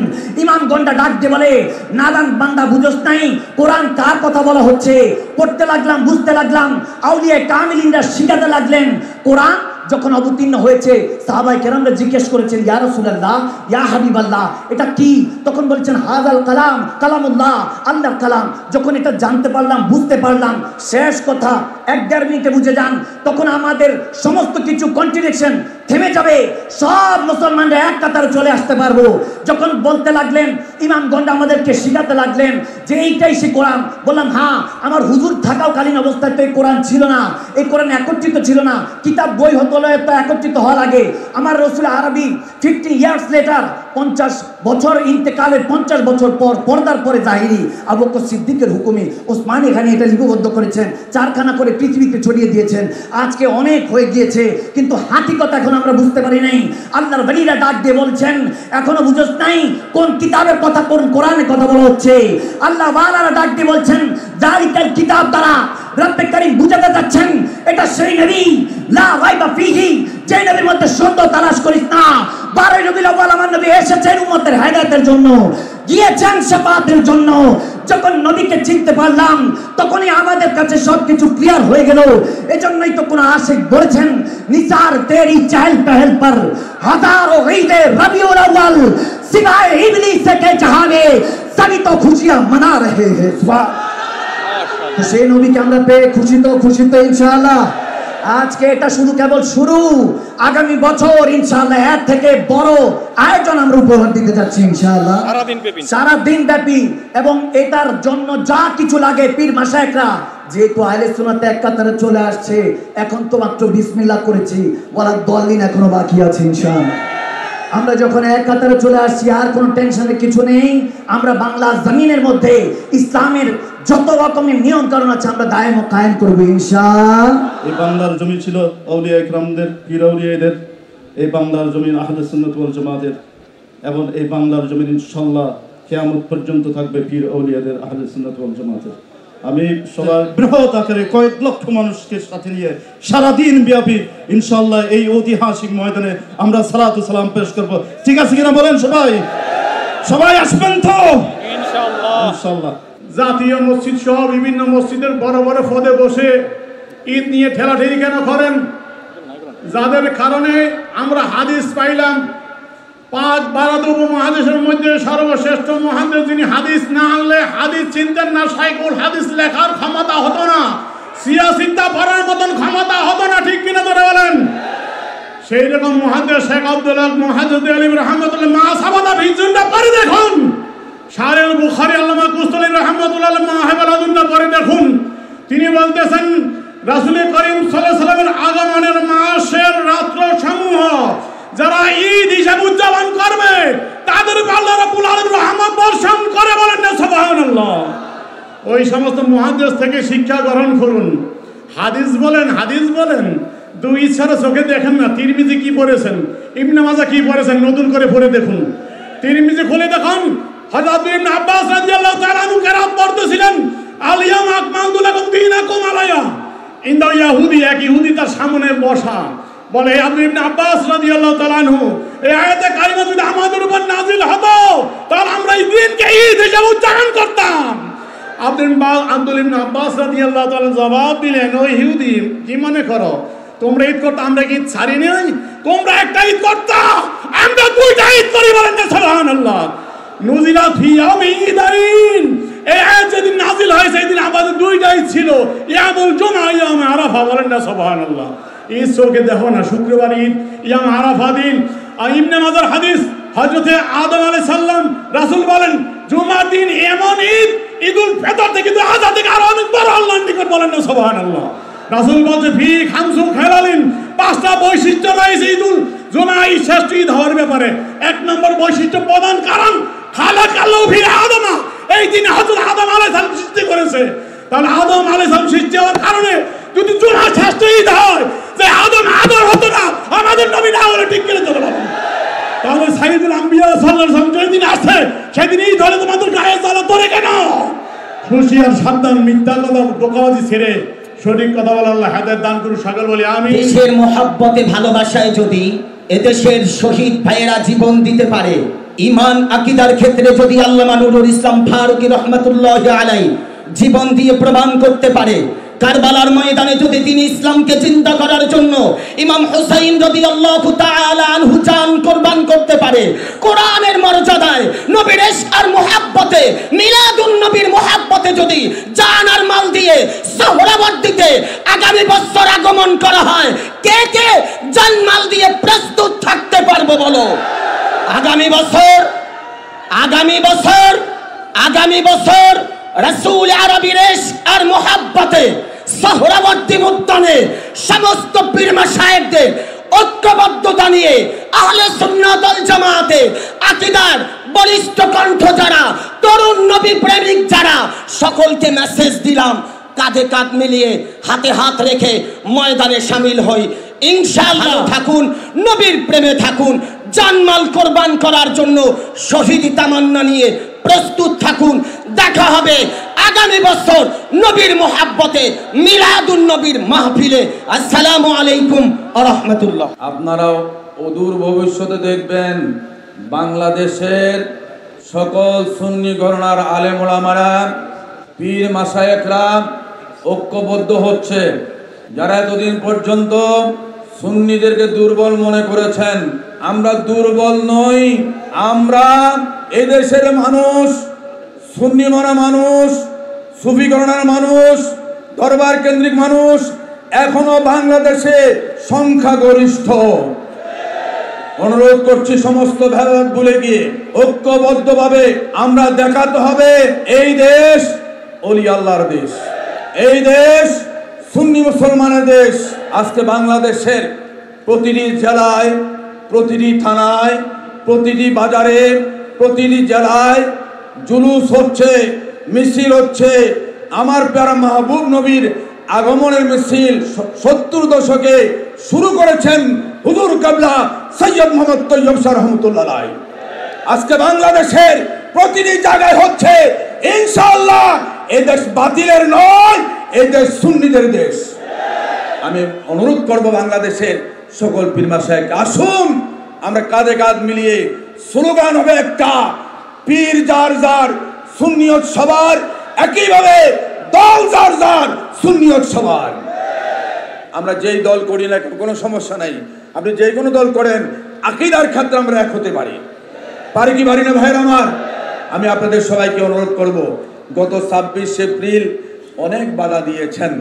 ইমাম গন্ডা ডাক দিয়ে বলে, নাদান বান্দা বুঝোস নাই কোরআন কার কথা বলা হচ্ছে? পড়তে লাগলাম, বুঝতে লাগলাম, আউলিয়া কামিলিনরা শিখাতে লাগলেন। কোরআন যখন অবতীর্ণ হয়েছে, সাহাবায়ে কেরামরা জিজ্ঞেস করেছেন, ইয়া রাসূলুল্লাহ, ইয়া হাবিবাল্লাহ, এটা কি? তখন বলছেন হাযাল কালাম কালামুল্লাহ, আল্লাহর কালাম। যখন এটা জানতে পারলাম, বুঝতে পারলাম, শেষ কথা 1-1.5 মিনিটে বুঝে যান, তখন আমাদের সমস্ত কিছু কন্ট্রাডিকশন থেমে যাবে। সব মুসলমানরা এক কাতারে চলে আসতে পারবো। যখন বলতে লাগলেন, ইমাম গন্ডা আমাদেরকে শিখাতে লাগলেন যে এইটাই সে কোরআন। বললাম হ্যাঁ, আমার হুজুর থাকাকালীন অবস্থায় তো এই কোরআন ছিল না, এই কোরআন একত্রিত ছিল না। কিতাব বই হতো তো একত্রিত হওয়ার আগে আমার রাসূল আরবি 50 ইয়ার্স লেটার, 50 বছর ইন্তেকালের 50 বছর পর পর্দার পরে জাহিরি আবু বকর সিদ্দিকের হুকুমে ওসমান এখানে এটা লিপিবদ্ধ করেছেন, 4খানা করে পৃথিবীতে ছড়িয়ে দিয়েছেন। আজকে অনেক হয়ে গিয়েছে, কিন্তু হাকিকত এখন আমরা বুঝতে পারি নাই। আল্লাহর ওলিরা ডাক দিয়ে বলছেন, এখনো বুঝোস নাই কোন কিতাবের কথা, কোন কোরআনের কথা বলা হচ্ছে? আল্লাহ ওয়ালারা ডাক দিয়ে বলছেন, যালিকাল কিতাব দ্বারা রব্বে করিম বুঝাতে যাচ্ছেন এটা সেই নবী লা রাইবা ফীহি, যে নবীর মধ্যে সন্দেহ তালাশ করিস না। 12 রবিউল আউয়াল আমার নবী এসেছেন উম্মতের হেদায়েতের জন্য, গিয়েছেন শাফাআতের জন্য, যখন নবীকে চিনতে পারলাম তখনই আমাদের কাছে সবকিছু ক্লিয়ার হয়ে গেল। এজন্যই তো কোন আশিক বলেছেন, নিসার তেরি চহল পহল পর হাজারো ঈদে রবিউল আউয়াল সিवाय इबलीस के जहां में सभी तो खुशियां मना रहे हैं। তো সেই নবীকে আমরা পেয়ে খুশি তো ইনশাআল্লাহ। আজকে এটা শুধু কেবল শুরু, আগামী বছর ইনশাআল্লাহ এর থেকে বড় আয়োজন আমরা উপহার দিতে যাচ্ছি ইনশাআল্লাহ, সারা দিন ব্যাপী। এবং এটার জন্য যা কিছু লাগে পীর মাশায়েখরা, যেহেতু আহলে সুন্নাত এক কাতারে চলে আসছে, এখন তো মাত্র বিসমিল্লাহ করেছি, ওয়ালা দলিন এখনো বাকি আছে ইনশাআল্লাহ। আমরা যখন এক কাতারে চলে আসছি আর কোনো টেনশনের কিছু নেই। আমরা বাংলা জমিনের মধ্যে ইসলামের যত রকমের নিয়ম কানুন আছে আমরা দায়েম ও কায়েম করব ইনশাআল্লাহ। এই বাংলার জমি ছিল আউলিয়া ইকরামদের, পীর আউলিয়াদের। এই বাংলার জমিন আহলে সুন্নাত ওয়াল জামাতের, এবং এই বাংলার জমিন ইনশাআল্লাহ কিয়ামত পর্যন্ত থাকবে পীর আউলিয়াদের, আহলে সুন্নাত ওয়াল জামাতের। আমি সবাই বৃহৎ আকারে কয়েক লক্ষ মানুষকে সাথে নিয়ে সারাদিন ব্যাপী ইনশাআল্লাহ এই ঐতিহাসিক ময়দানে আমরা সালাতু সালাম পেশ করব। ঠিক আছে কিনা বলেন সবাই আসবেন তো ইনশাআল্লাহ। জাতীয় মসজিদ সহ বিভিন্ন মসজিদের বড় বড় পদে বসে ঈদ নিয়ে ঠেলাঠেলি কেন করেন? যাদের কারণে আমরা হাদিস পাইলাম, 5 ভারত উপমহাদেশের মধ্যে সর্বশ্রেষ্ঠ মহাদেশ যিনি, হাদিস না আনলে হাদিস চিনতেন না, শাইখুল হাদিস লেখার ক্ষমতা হতো না, সিয়াসিতা পড়ার মতন ক্ষমতা হতো না। ঠিক কিনা ধরে বলেন? সেই রকম মহাদেশ শেখ আব্দুল্লাহ মুহাদ্দিস আলিম রাহমাতুল্লাহ মা সাবাদা ভিজনটা পড়ে দেখুন, শারিল বুখারী আল্লামা কুস্তানি রাহমাতুল্লাহ মাহাবালাদুল্লাহ পড়ে দেখুন। তিনি বলতেছেন রাসূল করিম সাল্লাল্লাহু আলাইহি ওয়াসাল্লামের আগমনের মাসের রাত্র সমূহ যারা ঈদ হিসেবে উদযাপন করবে তাদের উপর আল্লাহ রাব্বুল আলামিন রহমত বর্ষণ করে, বলেন না সুবহানাল্লাহ। ওই সমস্ত মুহাদ্দিস থেকে শিক্ষা গ্রহণ করুন। হাদিস বলেন দুই ইচ্ছার চোখে দেখেন না। তিরমিজি কি পড়েছেন, ইবনে মাজাহ কি পড়েছেন, নতুন করে পড়ে দেখুন। তিরমিজি খুলে দেখুন, হযরত ইবনে আব্বাস রাদিয়াল্লাহু তাআলা আনহু কেরাত পড়তেছিলেন, আল ইয়াউমা আকমালতু লাকুম দীনাকুম আলাইয়া। ইন্দা ইহুদি, এক ইহুদি তার সামনে বসা, বলে ইবনে আব্বাস রাদিয়াল্লাহু তাআলা আনহু, এই আয়াতে কারিমা যদি আমাদের উপর নাজিল হতো তাহলে আমরা এই দিনকে ঈদ হিসেবে উদযাপন করতাম। আব্দুল ইবনে আব্বাস রাদিয়াল্লাহু তাআলা জবাব দিলেন, ওই ইহুদি কি মনে করো তোমরা ঈদ করতে, আমরা কি ঈদ ছাড়ি নাই? তোমরা একটা ঈদ করতা, আমরা দুইটা ঈদ করি, বলেন না সুবহানাল্লাহ। নুজিলা ফি ইয়াউমি ঈদাইন, এই আয়াত যেদিন নাজিল হয় সেদিন আমাদের দুইটা ঈদ ছিল, ইয়ামুল জুমআ, ইয়ামে আরাফা, বলেন না সুবহানাল্লাহ। ঈদ চোখে দেখো না, শুক্রবার ঈদ, ইয়াম আরাফা দিন। ইবনে মাজার হাদিস, হযরতে আদম আলাইহিস সালাম রাসূল বলেন জুমার দিন এমন ঈদ, ঈদুল ফিতর থেকে কিন্তু আযাদ থেকে আরো অনেক বড় আল্লাহর নিকট, বলেন না সুবহানাল্লাহ। রাসূল বলছে ফি খামসু খায়রালিন, 5টা বৈশিষ্ট্য রয়েছে ঈদুল জুমা ঈদ শ্রেষ্ঠ ঈদ হওয়ার ব্যাপারে। 1 নম্বর বৈশিষ্ট্য প্রধান কারণ খালাকাল্লাহু ফি আদম, এই দিন হযরত আদম আলাইহিস সালাম সৃষ্টি করেছে। তাহলে আদম আলাইহিস সালাম সৃষ্টি হওয়ার কারণে যদি জুমা শ্রেষ্ঠ ঈদ হয়, যে আদম হতো না, আমাদের নবী না হলে ঠিক করে চলে যাবে। তাহলে সাইয়্যিদুল আম্বিয়া সাল্লাল্লাহু আলাইহি ওয়াসাল্লাম যেদিন আসে সেদিন ঈদ হলে তোমাদের গায়ে জ্বালা ধরে কেন? খুশি আর সাবধান, মিথ্যা কথা ধোঁকাবাজি ছেড়ে সঠিক কথা বলে আল্লাহ হেদায়েত দান করুন। সকল বলি আমিন। দেশের মহব্বতে ভালোবাসায় যদি এদেশের শহীদ ভাইয়েরা জীবন দিতে পারে, ঈমান আকীদার ক্ষেত্রে যদি আল্লামা নুরুল ইসলাম ফারুকী রাহমাতুল্লাহি আলাইহি জীবন দিয়ে প্রমাণ করতে পারে, কারবালার ময়দানে যদি তিনি ইসলামকে জিন্দা করার জন্য ইমাম হুসাইন রাদিয়াল্লাহু তাআলা আনহু জান কুরবান করতে পারে, কোরআনের মর্যাদায় নবীর ইশক আর মুহাব্বতে, মিলাদুন নবীর মুহাব্বতে যদি জান আর মাল দিয়ে সোহরাওয়ার্দীতে আগামী বছর আগমন করা হয়, কে কে জান মাল দিয়ে প্রস্তুত থাকতে পারবো বলো? আগামী বছর রাসূল আরবীর ইশক আর মুহাব্বতে সোহরাওয়ার্দী উদ্যানে সমস্ত পীর মাশায়েখদের ঐক্যবদ্ধতা নিয়ে আহলে সুন্নাত ওয়াল জামাতে আকীদার বলিষ্ঠ কণ্ঠ যারা, তরুণ নবী প্রেমিক যারা, সকলকে মেসেজ দিলাম, কাঁধে কাঁধ মিলিয়ে হাতে হাত রেখে ময়দানে শামিল হই ইনশাআল্লাহ। থাকুন নবীর প্রেমে, থাকুন জানমাল কোরবান করার জন্য শহীদি তামান্না নিয়ে প্রস্তুত থাকুন। দেখা হবে আগামী বছর নবীর মুহাব্বতে মিলাদুন নবীর মাহফিলে। আসসালামু আলাইকুম ওয়া রাহমাতুল্লাহ। আপনারাও অদূর ভবিষ্যতে দেখবেন বাংলাদেশের সকল সুন্নি ঘরানার আলেম ওলামারা, পীর মাশায়েখরা ঐক্যবদ্ধ হচ্ছে। যারা এতদিন পর্যন্ত সুন্নিদেরকে দুর্বল মনে করেছেন, আমরা দুর্বল নই। আমরা এদেশের মানুষ, সুন্নি মনা মানুষ, সুফি ঘরানার মানুষ, দরবার কেন্দ্রিক মানুষ এখনো বাংলাদেশে সংখ্যাগরিষ্ঠ। অনুরোধ করছি সমস্ত ভেদাভেদ ভুলে গিয়ে ঐক্যবদ্ধভাবে আমরা দেখাতে হবে এই দেশ ওলি আল্লাহর দেশ, এই দেশ সুন্নি মুসলমানের দেশ। আজকে বাংলাদেশের প্রতিটি জেলায়, প্রতিটি থানায়, প্রতিটি বাজারে, প্রতিটি জেলায় জুলুস হচ্ছে, মিছিল হচ্ছে। আমার প্যারা মাহবুব নবীর আগমনের মিছিল 70 দশকে শুরু করেছেন হুজুর কাবলা সৈয়দ মোহাম্মদ তৈয়ব শাহ রহমতুল্লাহ আলাইহি। আজকে বাংলাদেশের প্রতিটি জায়গায় হচ্ছে। ইনশাআল্লাহ এই দেশ বাতিলের নয়, এই দেশ সুন্নিদের দেশ। আমি অনুরোধ করব বাংলাদেশের সকল পীর মাশায়েখ, আসুন আমরা কাঁধে কাঁধ মিলিয়ে স্লোগান হবে একটা, পীর যার যার সুন্নিয়ত সবার, একইভাবে দল যার যার সুন্নিয়ত সবার। আমরা যেই দল করি না কোনো সমস্যা নাই, আপনি যে কোনো দল করেন, আকীদার ক্ষেত্রে আমরা এক হতে পারি। পারি কি পারি না ভাইয়ের আমার? আমি আপনাদের সবাইকে অনুরোধ করব, গত 26 এপ্রিল অনেক বাধা দিয়েছেন।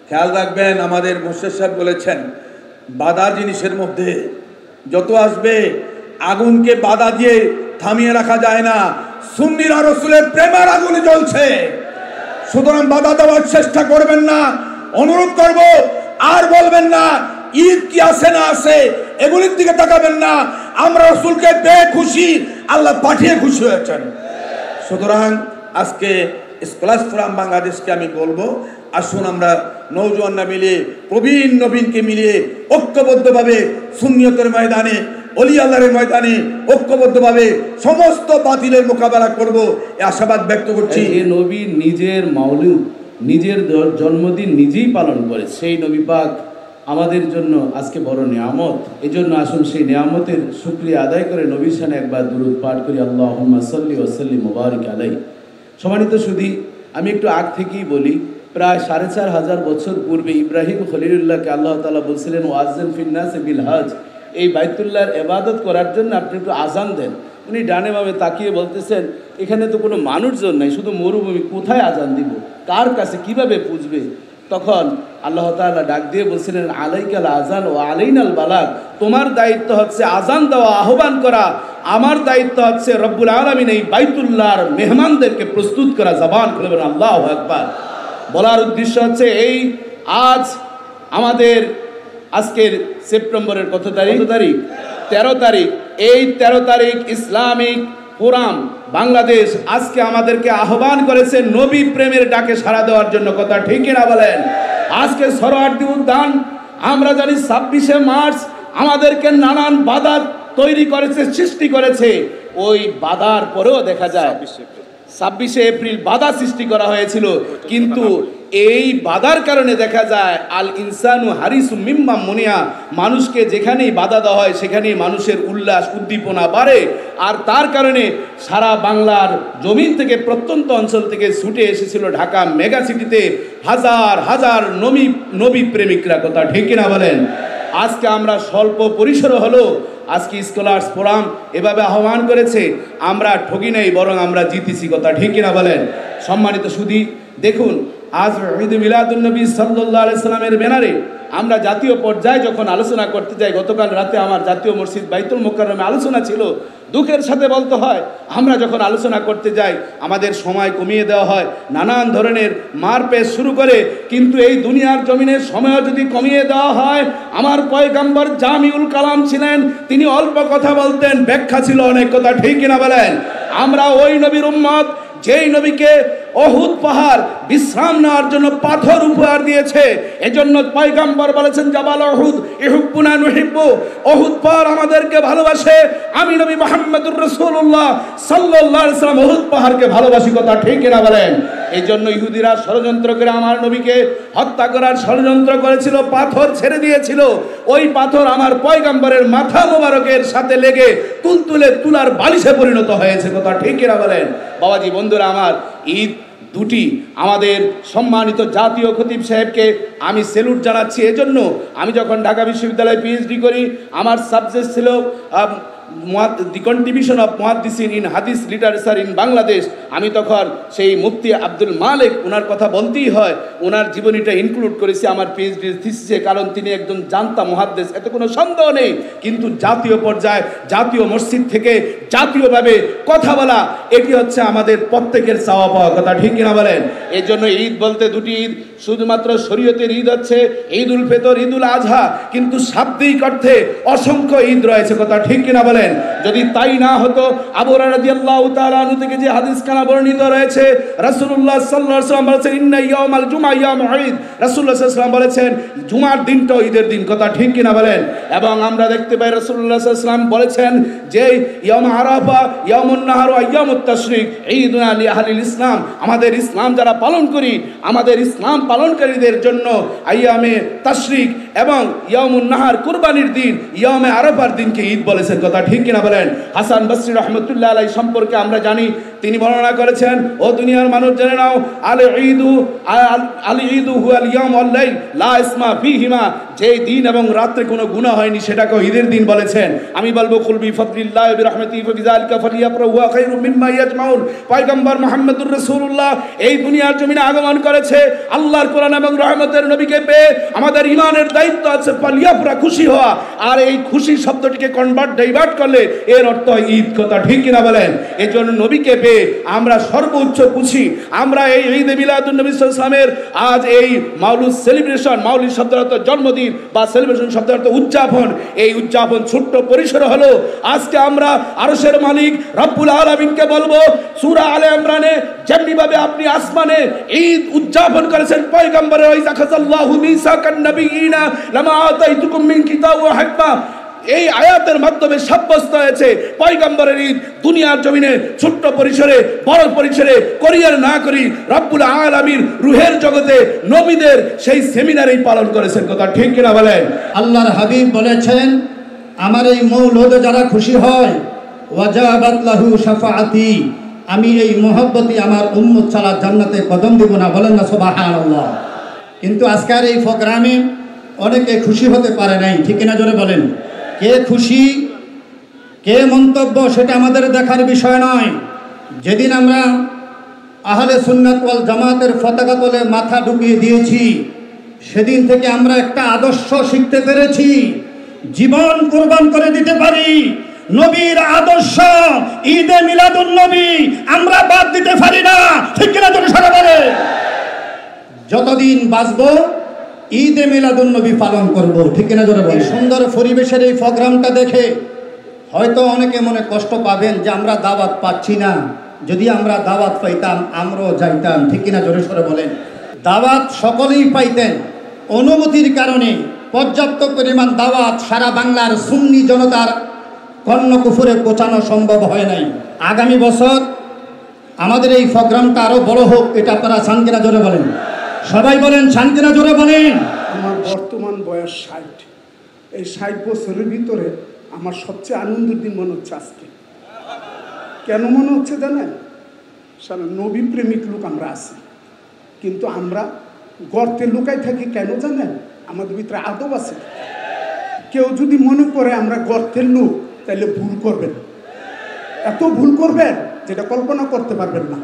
খেয়াল রাখবেন, আমাদের মুর্শিদ সাহেব বলেছেন বাধা জিনিসের মধ্যে যত আসবে আগুনকে বাধা দিয়ে থামিয়ে রাখা যায় না। সুন্নিরা রাসূলের প্রেমের আগুনে জ্বলছে, সুতরাং বাধা দেওয়ার চেষ্টা করবেন না। অনুরোধ করব, আর বলবেন না ঈদ কি আছে না আছে এগুলির দিকে তাকাবেন না। আমরা রাসূলকে পেয়ে খুশি, আল্লাহ পাঠিয়ে খুশি হয়েছেন। সুতরাং আজকে স্কলার্স ফোরাম বাংলাদেশকে আমি বলবো, আসুন আমরা নওজোয়ানরা মিলিয়ে, প্রবীণ নবীনকে মিলিয়ে ঐক্যবদ্ধভাবে সুন্নিয়তের ময়দানে, ওলি আল্লাহর ময়দানে ঐক্যবদ্ধভাবে সমস্ত বাতিলের মোকাবেলা করব, এই আশাবাদ ব্যক্ত করছি। যে নবী নিজের মাওলিদ, নিজের জন্মদিন নিজেই পালন করে, সেই নবী পাক আমাদের জন্য আজকে বড় নিয়ামত। এই জন্য আসুন সেই নিয়ামতের শুকরিয়া আদায় করে নবীর শানে একবার দুরূদ পাঠ করি, আল্লাহুম্মা সাল্লি ওয়া সাল্লিম মুবারিক আলাইহি। সম্মানিত সুধী, আমি একটু আগ থেকেই বলি, প্রায় 4500 বছর পূর্বে ইব্রাহিম খলিলুল্লাহকে আল্লাহ তাআলা বলছিলেন ওয়াজ্জিন ফিন্নাসি বিল হজ, এই বাইতুল্লাহর ইবাদত করার জন্য আপনি একটু আজান দেন। উনি ডানে বামে তাকিয়ে বলতেছেন এখানে তো কোনো মানুষজন নাই, শুধু মরুভূমি, কোথায় আজান দিব, কার কাছে, কিভাবে পুজবে? তখন আল্লাহ তাআলা ডাক দিয়ে বলছিলেন আলাইকাল আজান ও আলাইনাল বালাগ, তোমার দায়িত্ব হচ্ছে আজান দেওয়া, আহ্বান করা, আমার দায়িত্ব হচ্ছে রব্বুল আলামিন এই বাইতুল্লাহর মেহমানদেরকে প্রস্তুত করা। জবান খুলে বলেন আল্লাহু আকবার। বলার উদ্দেশ্য হচ্ছে এই আজ আমাদের আজকের সেপ্টেম্বরের কত তারিখ? 13 তারিখ। এই 13 তারিখ ইসলামিক ফোরাম বাংলাদেশ আজকে আমাদেরকে আহ্বান করেছে নবী প্রেমের ডাকে সাড়া দেওয়ার জন্য। কথা ঠিক কিনা বলেন? আজকে সোহরাওয়ার্দী উদ্যান, আমরা জানি 26শে মার্চ আমাদেরকে নানান বাধা তৈরি করেছে, সৃষ্টি করেছে। ওই বাধার পরেও দেখা যায় 26শে এপ্রিল বাধা সৃষ্টি করা হয়েছিল, কিন্তু এই বাধার কারণে দেখা যায় আল ইনসানু হারিসু মিম্মা মুনিয়া, মানুষকে যেখানেই বাধা দেওয়া হয় সেখানেই মানুষের উল্লাস উদ্দীপনা বাড়ে। আর তার কারণে সারা বাংলার জমিন থেকে, প্রত্যন্ত অঞ্চল থেকে ছুটে এসেছিল ঢাকা মেগা সিটিতে হাজার হাজার নবী প্রেমিকরা। কথা ঠিক কিনা বলেন? আজকে আমরা স্বল্প পরিসরে হলো আজকে স্কলার্স ফোরাম এভাবে আহ্বান করেছে, আমরা ঠকি নাই, বরং আমরা জিতেছি। কথা ঠিক কিনা বলেন? সম্মানিত সুধী, দেখুন আজ ঈদ মিলাদুন নবী সাল্লাল্লাহু আলাইহি সাল্লামের ব্যানারে আমরা জাতীয় পর্যায়ে যখন আলোচনা করতে যাই, গতকাল রাতে আমার জাতীয় মসজিদ বাইতুল মুকাররমে আলোচনা ছিল। দুঃখের সাথে বলতে হয়, আমরা যখন আলোচনা করতে যাই আমাদের সময় কমিয়ে দেওয়া হয়, নানান ধরনের মারপেচ শুরু করে। কিন্তু এই দুনিয়ার জমিনের সময়ও যদি কমিয়ে দেওয়া হয়, আমার পয়গম্বর জামিউল কালাম ছিলেন, তিনি অল্প কথা বলতেন, ব্যাখ্যা ছিল অনেক। কথা ঠিক কিনা বলেন? আমরা ওই নবীর উম্মত যেই নবীকে অহুদ পাহাড় বিশ্রাম নেওয়ার জন্য পাথর উপহার দিয়েছে। এজন্য পয়গম্বর বলেছেন জাবাল উহুদ ইহুব্বুনা নুহিব্বু, অহুদ পাহাড় আমাদেরকে ভালোবাসে, আমি নবী মুহাম্মদুর রাসূলুল্লাহ সাল্লাল্লাহু আলাইহি ওয়াসাল্লাম অহুদ পাহাড়কে ভালোবাসি। কথা ঠিক কিনা বলেন? এই জন্য ইহুদিরা ষড়যন্ত্র করে আমার নবীকে হত্যা করার ষড়যন্ত্র করেছিল, পাথর ছেড়ে দিয়েছিল। ওই পাথর আমার পয়গম্বরের মাথা মোবারকের সাথে লেগে তুলতুলে তুলার বালিশে পরিণত হয়েছে। কথা ঠিক কিনা বলেন? বাবাজি, বন্ধুরা আমার, ঈদ দুটি আমাদের সম্মানিত জাতীয় খতিব সাহেবকে আমি স্যালুট জানাচ্ছি। এজন্য আমি যখন ঢাকা বিশ্ববিদ্যালয়ে পিএইচডি করি, আমার সাবজেক্ট ছিল দি কন্ট্রিবিউশন অফ মুহাদ্দিসিন ইন হাদিস লিটারেচার ইন বাংলাদেশ। আমি তখন সেই মুফতি আব্দুল মালিক, ওনার কথা বলতেই হয়, ওনার জীবনীটা ইনক্লুড করেছি আমার পিএইচডি থিসিসে, কারণ তিনি একজন জানতা মুহাদ্দিস, এতে কোনো সন্দেহ নেই। কিন্তু জাতীয় পর্যায়ে, জাতীয় মসজিদ থেকে জাতীয়ভাবে কথা বলা, এটি হচ্ছে আমাদের প্রত্যেকের চাওয়া পাওয়া। কথা ঠিক কিনা বলেন? এই জন্য ঈদ বলতে দুটি ঈদ, শুধুমাত্র শরীয়তের ঈদ হচ্ছে ঈদ উল ফিতর, ঈদ উল আজহা, কিন্তু শাব্দিক অর্থে অসংখ্য ঈদ রয়েছে। কথা ঠিক কিনা বলেন? যদি তাই না হতো, আবু হুরায়রা রাদিয়াল্লাহু তাআলা আনহু থেকে যে হাদিসখানা বর্ণিত রয়েছে, রাসূলুল্লাহ সাল্লাল্লাহু আলাইহি ওয়াসাল্লাম বলেছেন ইন্না ইয়াউমাল জুমআ ইয়াউমু ঈদ, রাসূলুল্লাহ সাল্লাল্লাহু আলাইহি ওয়াসাল্লাম বলেছেন জুমার দিনটাও ঈদের দিন। কথা ঠিক কিনা বলেন? এবং আমরা দেখতে পাই রাসূলুল্লাহ সাল্লাল্লাহু আলাইহি ওয়াসাল্লাম বলেছেন যে ইয়াউম আরাফা, ইয়াউমুন নাহর ওয়া ইয়ামুত তাশরিক ঈদুনা লি আহলিল ইসলাম, আমাদের ইসলাম যারা পালন করি, আমাদের ইসলাম পালনকারীদের জন্য আইয়ামে তাশরিক এবং ইয়াউমুন নাহার কুরবানির দিন, ইয়াউমে আরাফার দিনকে ঈদ বলেছেন। কথা ঠিক কিনা বলেন? হাসান বসরি রাহমাতুল্লাহ আলাইহি সম্পর্কে আমরা জানি, তিনি বর্ণনা করেছেন, ও দুনিয়ার মানুষ জেনে নাও, আল ঈদু হুয়াল ইয়াউম ওয়াল লাইল লা ইসমা ফীহিমা, যে দিন এবং রাতে কোনো গুনাহ হয়নি সেটাকে ঈদের দিন বলেছেন। আমি বলবো কুল বিফাদলিল্লাহি ওয়া বিরহমাতিহি ফাবিযালিকা ফালিয়াফরাহু হুয়া খায়রুম মিম্মা ইয়াজমাউন। পয়গম্বর মুহাম্মদুর রাসূলুল্লাহ এই দুনিয়ার জমিনে আগমন করেছে আল্লাহর কোরআন এবং রহমতের নবীকে পেয়ে। আমাদের ঈমানের দায়িত্ব আছে ফালিয়াফরাহ, খুশি হওয়া। আর এই খুশি শব্দটিকে ডাইভার্ট করলে এর অর্থ ঈদ। কথা ঠিক কিনা বলেন? এই জন্য নবীকে পেয়ে আমরা সর্বোচ্চ খুশি। আমরা এই ঈদে মিলাদুন নবী সাল্লাল্লাহু আলাইহি ওয়াসাল্লামের আজ এই মাউলুদ সেলিব্রেশন, মাউলিদ শব্দের অর্থ জন্মদিন বা সেলিব্রেশন শব্দের অর্থ উদযাপন, এই উদযাপন ছোট্ট পরিসরে হলো। আজকে আমরা আরশের মালিক রব্বুল আলামিনকে বলবো, সূরা আলে ইমরানে যেমনি ভাবে আপনি আসমানে ঈদ উদযাপন করেছেন পয়গম্বরের ওই যাখাযাল্লাহু মিসাকান নবিয়িনা লামা আতাইতুকুম মিন কিতাব ওয়া হিকমা, এই আয়াতের মাধ্যমে সাব্যস্ত হয়েছে পয়গম্বরের ঈদ দুনিয়ার জমিনে ছোট্ট পরিসরে, বড় পরিসরে করিয়ার না করি রব্বুল আলামিন রুহের জগতে নবীদের সেই সেমিনারেই পালন করেছেন। কথা ঠিক কিনা বলেন? আল্লাহর হাবিব বলেছেন, আমার এই মৌলুদে যারা খুশি হয়, ওয়াজাবাত লাহু শাফাআতি, আমি এই মহব্বতই আমার উম্মত ছাড়া জান্নাতে কদম দিব না। বলেন না সুবহানাল্লাহ। কিন্তু আজকের এই প্রোগ্রামে অনেকে খুশি হতে পারে নাই, ঠিক কিনা জোরে বলেন? কে খুশি, কে মন্তব্য, সেটা আমাদের দেখার বিষয় নয়। যেদিন আমরা আহলে সুন্নাত ওয়াল জামাতের পতাকা তলে মাথা ঢুকিয়ে দিয়েছি, সেদিন থেকে আমরা একটা আদর্শ শিখতে পেরেছি, জীবন কুরবান করে দিতে পারি। নবীর আদর্শ ঈদে মিলাদুন নবী আমরা বাদ দিতে পারি না, ঠিক কিনা জোরে সারা বলে? যতদিন বাঁচবো ঈদে মিলাদুন নবী পালন করব, ঠিক কিনা জোরে বলে? সুন্দর পরিবেশের এই প্রোগ্রামটা দেখে হয়তো অনেকে মনে কষ্ট পাবেন যে আমরা দাওয়াত পাচ্ছি না। যদি আমরা দাওয়াত পাইতাম আমরাও যাইতাম, ঠিক কিনা জোরে সরে বলেন? দাওয়াত সকলেই পাইতেন, অনুমতির কারণে পর্যাপ্ত পরিমাণ দাওয়াত সারা বাংলার সুন্নি জনতার কর্ণকুফুরে পৌঁছানো সম্ভব হয় নাই। আগামী বছর আমাদের এই প্রোগ্রামটা আরো বড় হোক, এটা আপনারা চান কিনা জোরে বলেন? সবাই বলেন চান কিনা জোরে বলেন? আমার বর্তমান বয়স 60। এই 60 বছরের ভিতরে আমার সবচেয়ে আনন্দের দিন মনে হচ্ছে আজকে। কেন মনে হচ্ছে জানেন? সারা নবী প্রেমিক লোক আমরা আছি, কিন্তু আমরা গর্তে লুকাই থাকি। কেন জানেন? আমাদের ভিতরে আদব আছে। কেউ যদি মনে করে আমরা গর্তের লোক, তাহলে ভুল করবেন, এত ভুল করবেন যেটা কল্পনা করতে পারবেন না।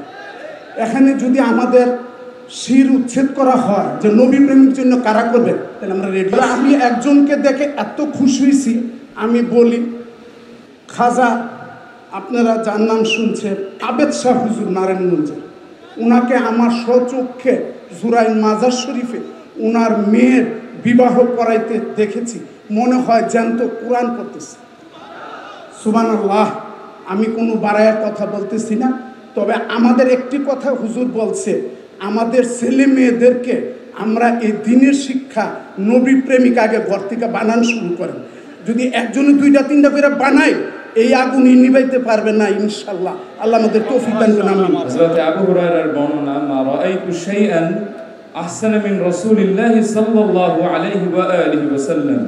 এখানে যদি আমাদের শির উচ্ছেদ করা হয় যে নবী প্রেমিক জন্য কারা করবে, তাহলে আমরা রেডি। আমি একজনকে দেখে এত খুশি হয়েছি, আমি বলি খাজা, আপনারা যার নাম শুনছেন, আবেদ শাহ হুজুর নারায়ণগঞ্জের, উনাকে আমার স্বচক্ষে জুরাইন মাজার শরীফে উনার মেয়ের বিবাহ করাইতে দেখেছি। মনে হয় জ্যান্ত কোরআন পড়তেছে। সুবহানাল্লাহ। আমি কোনো বাড়াইয়ের কথা বলতেছি না, তবে আমাদের একটি কথা হুজুর বলছে, আমাদের ছেলে মেয়েদেরকে আমরা এই দিনের শিক্ষা নবী প্রেমিক আগে ঘর থেকে বানানো শুরু করেন। যদি একজনে 2টা 3টা করে বানায় এই আগুন নিভাইতে পারবে না ইনশাআল্লাহ। আল্লাহ আমাদের তৌফিক দান করুন, আমিন। হযরত আবু হুরায়রার বর্ণনা, মা রাআইতু শাইআন আহসানা মিন রাসূলিল্লাহ সাল্লাল্লাহু আলাইহি ওয়া আলিহি ওয়াসাল্লাম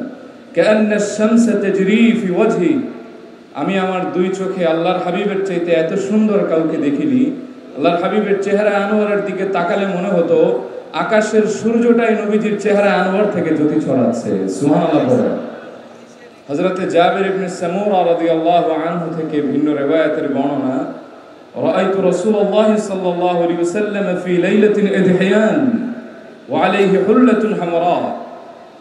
কাআন্না আশ-শামসা তাজরি ফি ওয়াজহি। আমি আমার 2 চোখে আল্লাহর হাবিবের চাইতে এত সুন্দর কাউকে দেখিনি। আল্লাহর হাবিবের চেহারা আনোয়ারের দিকে তাকালে মনে হতো আকাশের সূর্যটাই নবীজির চেহারা আনোয়ার থেকে জ্যোতি ছড়াচ্ছে। সুবহানাল্লাহ পড়ে। হযরতে জাবির ইবনে সামুরা রাদিয়াল্লাহু আনহু থেকে ভিন্ন রিওয়ায়াতের বর্ণনা, রাআইতু রাসূলুল্লাহ সাল্লাল্লাহু আলাইহি ওয়াসাল্লাম ফি লাইলাতিন ইদহিয়ান ওয়া আলাইহি হুল্লাতুন হামরা।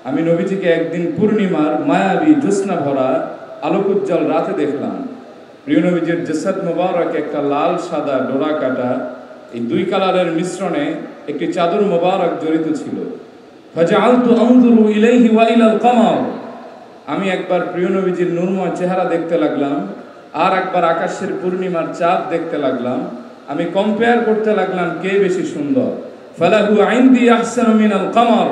আমি নবীজিকে একদিন পূর্ণিমার মায়াবী জ্যোৎস্না ভরা আলোকোজ্জ্বল রাতে দেখলাম। প্রিয় নবীজির জাসাদ মোবারক একটা লাল সাদা ডোরা কাটা এই 2 কালারের মিশ্রণে একটি চাদর মোবারক জড়িত ছিল। ফাজআলতু আনজুরু ইলাইহি ওয়া ইলাল কমার। আমি একবার প্রিয় নবীজির নূরময় চেহারা দেখতে লাগলাম, আর একবার আকাশের পূর্ণিমার চাঁদ দেখতে লাগলাম। আমি কম্পেয়ার করতে লাগলাম কে বেশি সুন্দর। ফালাহু ইনদি আহসানু মিনাল কমার।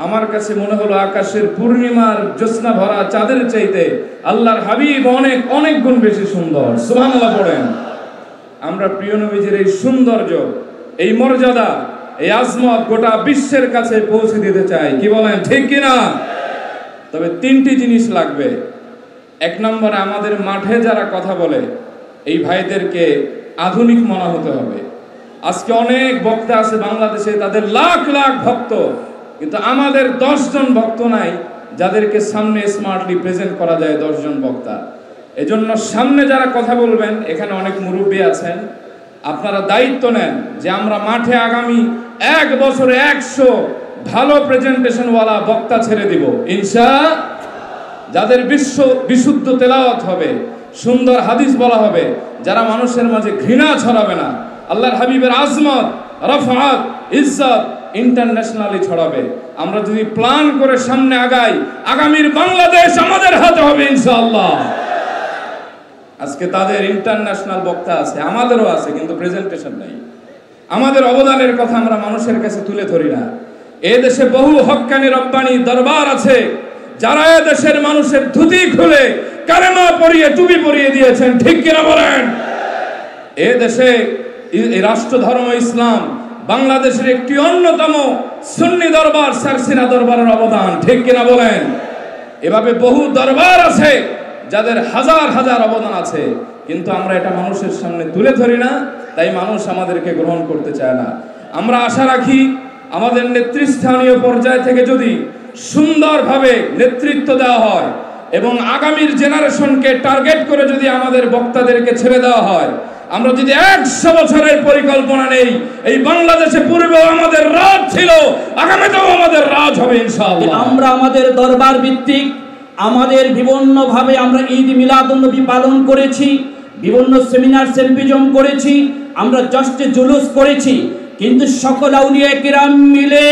আমার কাছে মনে হলো আকাশের পূর্ণিমার জ্যোৎস্না ভরা চাঁদের চাইতে আল্লাহর হাবিব অনেক অনেক গুণ বেশি সুন্দর। সুবহানাল্লাহ পড়েন। আমরা প্রিয় নবীজির এই সৌন্দর্য, এই মর্যাদা, এই আজমত গোটা বিশ্বের কাছে পৌঁছে দিতে চাই। কি বলেন, ঠিক কিনা? তবে 3টি জিনিস লাগবে। 1 নম্বরে আমাদের মাঠে যারা কথা বলে এই ভাইদেরকে আধুনিক মনে হতে হবে। আজকে অনেক বক্তা আছে বাংলাদেশে, তাদের লাখ লাখ ভক্ত, কিন্তু আমাদের 10 জন ভক্ত নাই যাদেরকে সামনে স্মার্টলি প্রেজেন্ট করা যায় 10 জন বক্তা। এজন্য সামনে যারা কথা বলবেন, এখানে অনেক মুরব্বী আছেন, আপনারা দায়িত্ব নেন যে আমরা মাঠে আগামী 1 বছরে 100 ভালো প্রেজেন্টেশনওয়ালা বক্তা ছেড়ে দিব ইনশাআল্লাহ। যাদের বিশুদ্ধ তেলাওয়াত হবে, সুন্দর হাদিস বলা হবে, যারা মানুষের মাঝে ঘৃণা ছড়াবে না, আল্লাহর হাবিবের আজমত, রফাত, ইজ্জত ইন্টারন্যাশনালি ছড়াবে। আমরা যদি প্ল্যান করে সামনে আগাই, আগামীর বাংলাদেশ আমাদের হাতে হবে ইনশাআল্লাহ। আজকে তাদের ইন্টারন্যাশনাল বক্তা আছে, আমাদেরও আছে, কিন্তু প্রেজেন্টেশন নাই। আমাদের অবদানের কথা আমরা মানুষের কাছে তুলে ধরি না। এ দেশে বহু হক্কানি রব্বানি দরবার আছে যারা এ দেশের মানুষের ধুতি খুলে কালেমা পরিয়ে টুপি পরিয়ে দিয়েছেন। ঠিক কিনা বলেন? এ দেশে রাষ্ট্র ধর্ম ইসলাম, বাংলাদেশের একটি অন্যতম সুন্নি দরবার সারসিনা দরবারের অবদান। ঠিক কিনা বলেন? এভাবে বহু দরবার আছে যাদের হাজার হাজার অবদান আছে, কিন্তু আমরা এটা মানুষের সামনে তুলে ধরি না, তাই মানুষ আমাদেরকে গ্রহণ করতে চায় না। আমরা আশা রাখি আমাদের নেতৃস্থানীয় পর্যায় থেকে যদি সুন্দরভাবে নেতৃত্ব দেওয়া হয় এবং আগামীর জেনারেশনকে টার্গেট করে যদি আমাদের বক্তাদেরকে ছেড়ে দেওয়া হয়, আমরা যদি 100 বছরের পরিকল্পনা নেই, এই বাংলাদেশে পূর্বেও আমাদের রাজ ছিল, আগামীতেও আমাদের রাজ হবে ইনশাআল্লাহ। আমরা আমাদের দরবার ভিত্তিক আমাদের বিভিন্নভাবে আমরা ঈদ মিলাদুন্নবী পালন করেছি, বিভিন্ন সেমিনার সিম্পোজিয়াম করেছি, আমরা জশ্নে জুলুস করেছি, কিন্তু সকল আউলিয়া কিরাম মিলে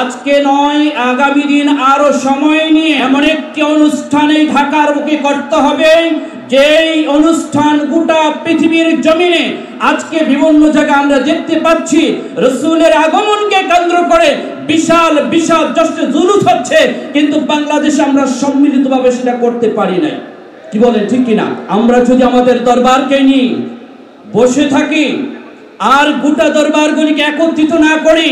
আজকে নয়, আগামী দিন আরো সময় নিয়ে এমন একটি অনুষ্ঠানে ঢাকার বুকে করতে হবে, যেই অনুষ্ঠান গোটা পৃথিবীর জমিনে আজকে বিভিন্ন জায়গায় আমরা দেখতে পাচ্ছি রাসূলের আগমনকে কেন্দ্র করে বিশাল বিশাল জশ্নে জুলুস হচ্ছে, কিন্তু বাংলাদেশে আমরা সম্মিলিতভাবে সেটা করতে পারি না। কি বলেন, ঠিক কিনা? আমরা যদি আমাদের দরবারকে নিয়ে বসে থাকি আর গোটা দরবারগুলিকে একত্রিত না করি,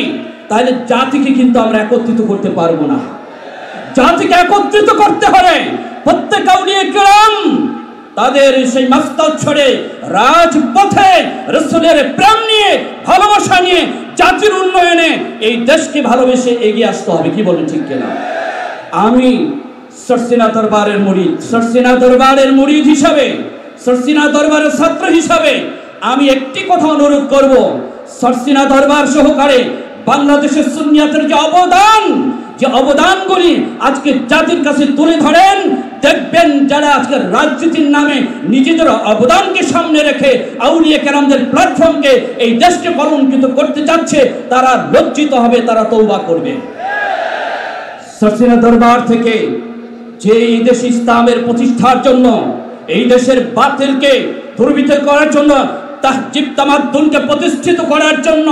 তাহলে জাতিকে কিন্তু আমরা একত্রিত করতে পারবো না। জাতিকে একত্রিত করতে হলে প্রত্যেক আউলিয়া কিরাম তাদের সেই মাস্তাল ছড়ে রাজপথে রাসূলের প্রেম নিয়ে, ভালোবাসা নিয়ে, জাতির উন্নয়নে এই দেশকে ভালোবেসে এগিয়ে আসতে হবে। কি বলেন, ঠিক কিনা? আমি সরসিনা দরবারের মুরিদ, সরসিনা দরবারের মুরিদ হিসাবে, সরসিনা দরবারের ছাত্র হিসাবে আমি একটি কথা অনুরোধ করব, সরসিনা দরবার সহকারে বাংলাদেশের সুন্নিয়াতের যে অবদানগুলি আজকে জাতির কাছে তুলে ধরেন, দেখবেন যারা আজকে রাজনীতির নামে নিজেদের অবদানকে সামনে রেখে আউলিয়া কেরামদের প্ল্যাটফর্মকে এই দেশকে কলঙ্কিত করতে চাচ্ছে, তারা লজ্জিত হবে, তারা তওবা করবে। সরসিনা দরবার থেকে যে এই দেশ ইসলামের প্রতিষ্ঠার জন্য, এই দেশের বাতিলকে দুর্বৃত্ত করার জন্য তাহজিব তামাদ্দুনকে প্রতিষ্ঠিত করার জন্য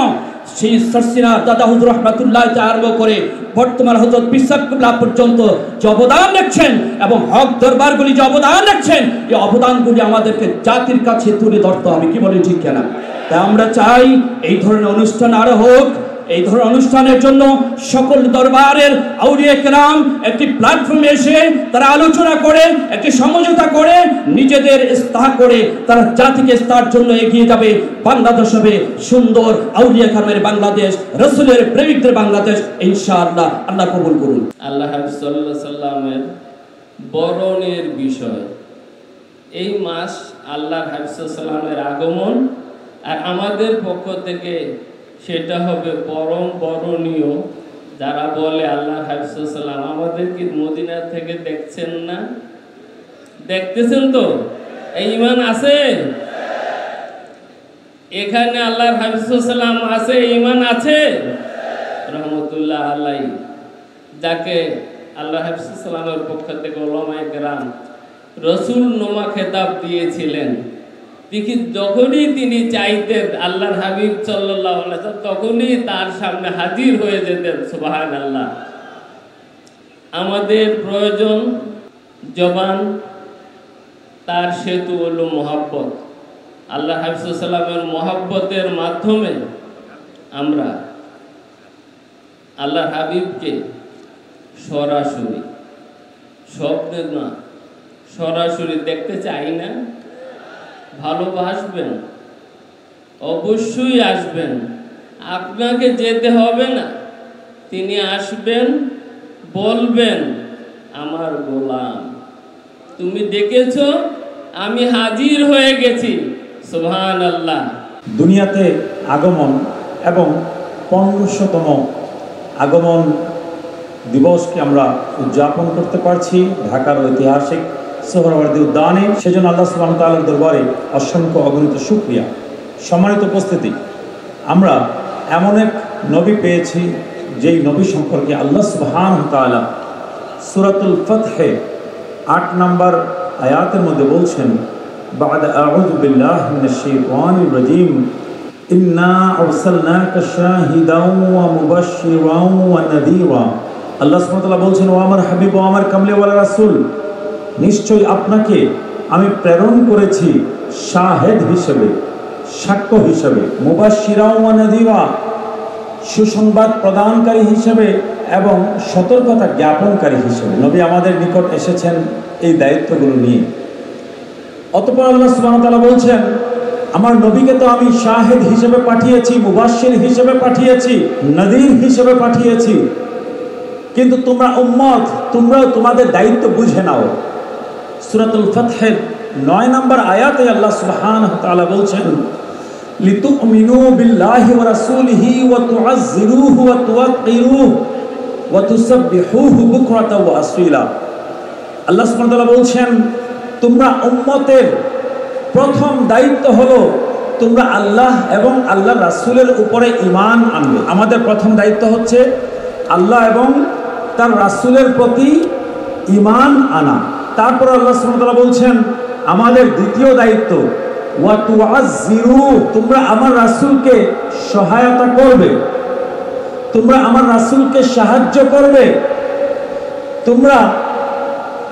সেই সরসিনা দাদা হুজুর রহমাতুল্লাহ আরম্ভ করে বর্তমান হযরত পিসাব কিবলা পর্যন্ত যে অবদান রাখছেন এবং হক দরবারগুলি যে অবদান রাখছেন, এই অবদানগুলি আমাদেরকে জাতির কাছে তুলে ধরতে হবে। কি বলি ঠিক কিনা? তাই আমরা চাই এই ধরনের অনুষ্ঠান আরো হোক। এই ধরনের অনুষ্ঠানের জন্য সকল দরবারের আউলিয়া কেরাম একটি প্ল্যাটফর্মে এসে তারা আলোচনা করে, একটি সমঝোতা করে, নিজেদের ইস্তাহ করে তারা জাতিকে ইস্তার জন্য এগিয়ে যাবে। বাংলাদেশ হবে সুন্দর আউলিয়া কেরামের বাংলাদেশ, রাসূলের প্রেমিকদের বাংলাদেশ ইনশাআল্লাহ। আল্লাহ কবুল করুন। আল্লাহ হাবিব সাল্লাল্লাহু আলাইহি সাল্লামের বরণের বিষয়, এই মাস আল্লাহর হাবিব সাল্লাল্লাহু আলাইহি সাল্লামের আগমন, আর আমাদের পক্ষ থেকে সেটা হবে পরম বরণীয়। যারা বলে আল্লাহ হাবিব সাল্লাল্লাহু আলাইহি সাল্লাম, আমাদের কি মদিনা থেকে দেখছেন না? দেখতেছেন তো? এই ঈমান আছে এখানে? আল্লাহর হাবিব সাল্লাল্লাহু আলাইহি সাল্লাম আছে, ঈমান আছে রহমতুল্লাহ আলাইহি, যাকে আল্লাহ হাবিব সাল্লাল্লাহু আলাইহি সাল্লামের পক্ষ থেকে উলামায়ে কেরাম রাসূল নোমা খেতাব দিয়েছিলেন। যখনই তিনি চাইতেন আল্লাহর হাবিব সাল্লাল্লাহু আলাইহি ওয়াসাল্লাম তখনই তার সামনে হাজির হয়ে যেতেন। সুবহানাল্লাহ। আমাদের প্রয়োজন জবান, তার সেতু হলো মহব্বত। আল্লাহ হাবিব সাল্লাল্লাহু আলাইহি ওয়াসাল্লামের মহব্বতের মাধ্যমে আমরা আল্লাহর হাবিবকে সরাসরি, শব্দে না, সরাসরি দেখতে চাই না? ভালোবাসবেন, অবশ্যই আসবেন, আপনাকে যেতে হবে না। তিনি আসবেন, বলবেন আমার গোলাম তুমি ডেকেছ, আমি হাজির হয়ে গেছি। সুবহানাল্লাহ। দুনিয়াতে আগমন এবং 1500তম আগমন দিবসকে আমরা উদযাপন করতে পারছি ঢাকার ঐতিহাসিক সোহরাওয়ার্দী উদ্যানে। সেজন্য আল্লাহ সুবহানাহু ওয়া তাআলার দরবারে অসংখ্য অগণিত শুকরিয়া। সম্মানিত উপস্থিতি, আমরা এমন এক নবী পেয়েছি যেই নবী সম্পর্কে আল্লাহ সুবহানাহু ওয়া তাআলা সূরাতুল ফাতহে 8 নম্বর আয়াতের মধ্যে বলছেন, বা'দা আউযু বিল্লাহি মিনাশ শাইতানির রাজীম, ইন্না আরসালনাকা শাহিদাও ওয়া মুবাশশিরাও ওয়া নাযীরা। আল্লাহ সুবহানাহু ওয়া তাআলা বলছেন, ও আমার হাবিব, ও আমার কামলিওয়ালা রাসূল, নিশ্চয়ই আপনাকে আমি প্রেরণ করেছি শাহেদ হিসেবে, সাক্ষ্য হিসেবে, মুবাশশিরাও ওয়া নাযীরা, সুসংবাদ প্রদানকারী হিসেবে এবং সতর্কতা জ্ঞাপনকারী হিসেবে। নবী আমাদের নিকট এসেছেন এই দায়িত্বগুলো নিয়ে। অতঃপর আল্লাহ সুবহানাহু ওয়া তাআলা বলছেন, আমার নবীকে তো আমি শাহেদ হিসেবে পাঠিয়েছি, মুবাশশির হিসেবে পাঠিয়েছি, নযীর হিসেবে পাঠিয়েছি, কিন্তু তোমরা উম্মত, তোমরাও তোমাদের দায়িত্ব বুঝে নাও। সূরাতুল ফাতহের 9 নম্বর আয়াতে আল্লাহ সুবহানাহু ওয়া তাআলা বলছেন, লিতুমিনু বিল্লাহি ওয়া রাসূলিহি ওয়া তুআজ্জিরুহু ওয়া তুওয়াক্কিরুহু ওয়া তুসাব্বিহুহু বুকরাতাও ওয়া আসীলা। আল্লাহ সুবহানাহু ওয়া তাআলা বলছেন, তোমরা উম্মতের প্রথম দায়িত্ব হলো তোমরা আল্লাহ এবং আল্লাহর রাসূলের উপরে ঈমান আনবে। আমাদের প্রথম দায়িত্ব হচ্ছে আল্লাহ এবং তার রাসূলের প্রতি ঈমান আনা। তারপর আল্লাহ সুবহানাহু ওয়া তাআলা বলছেন, আমাদের দ্বিতীয় দায়িত্ব ওয়া তুআজ্জিরু, তোমরা আমার রাসূলকে সহায়তা করবে, তোমরা আমার রাসূলকে সাহায্য করবে, তোমরা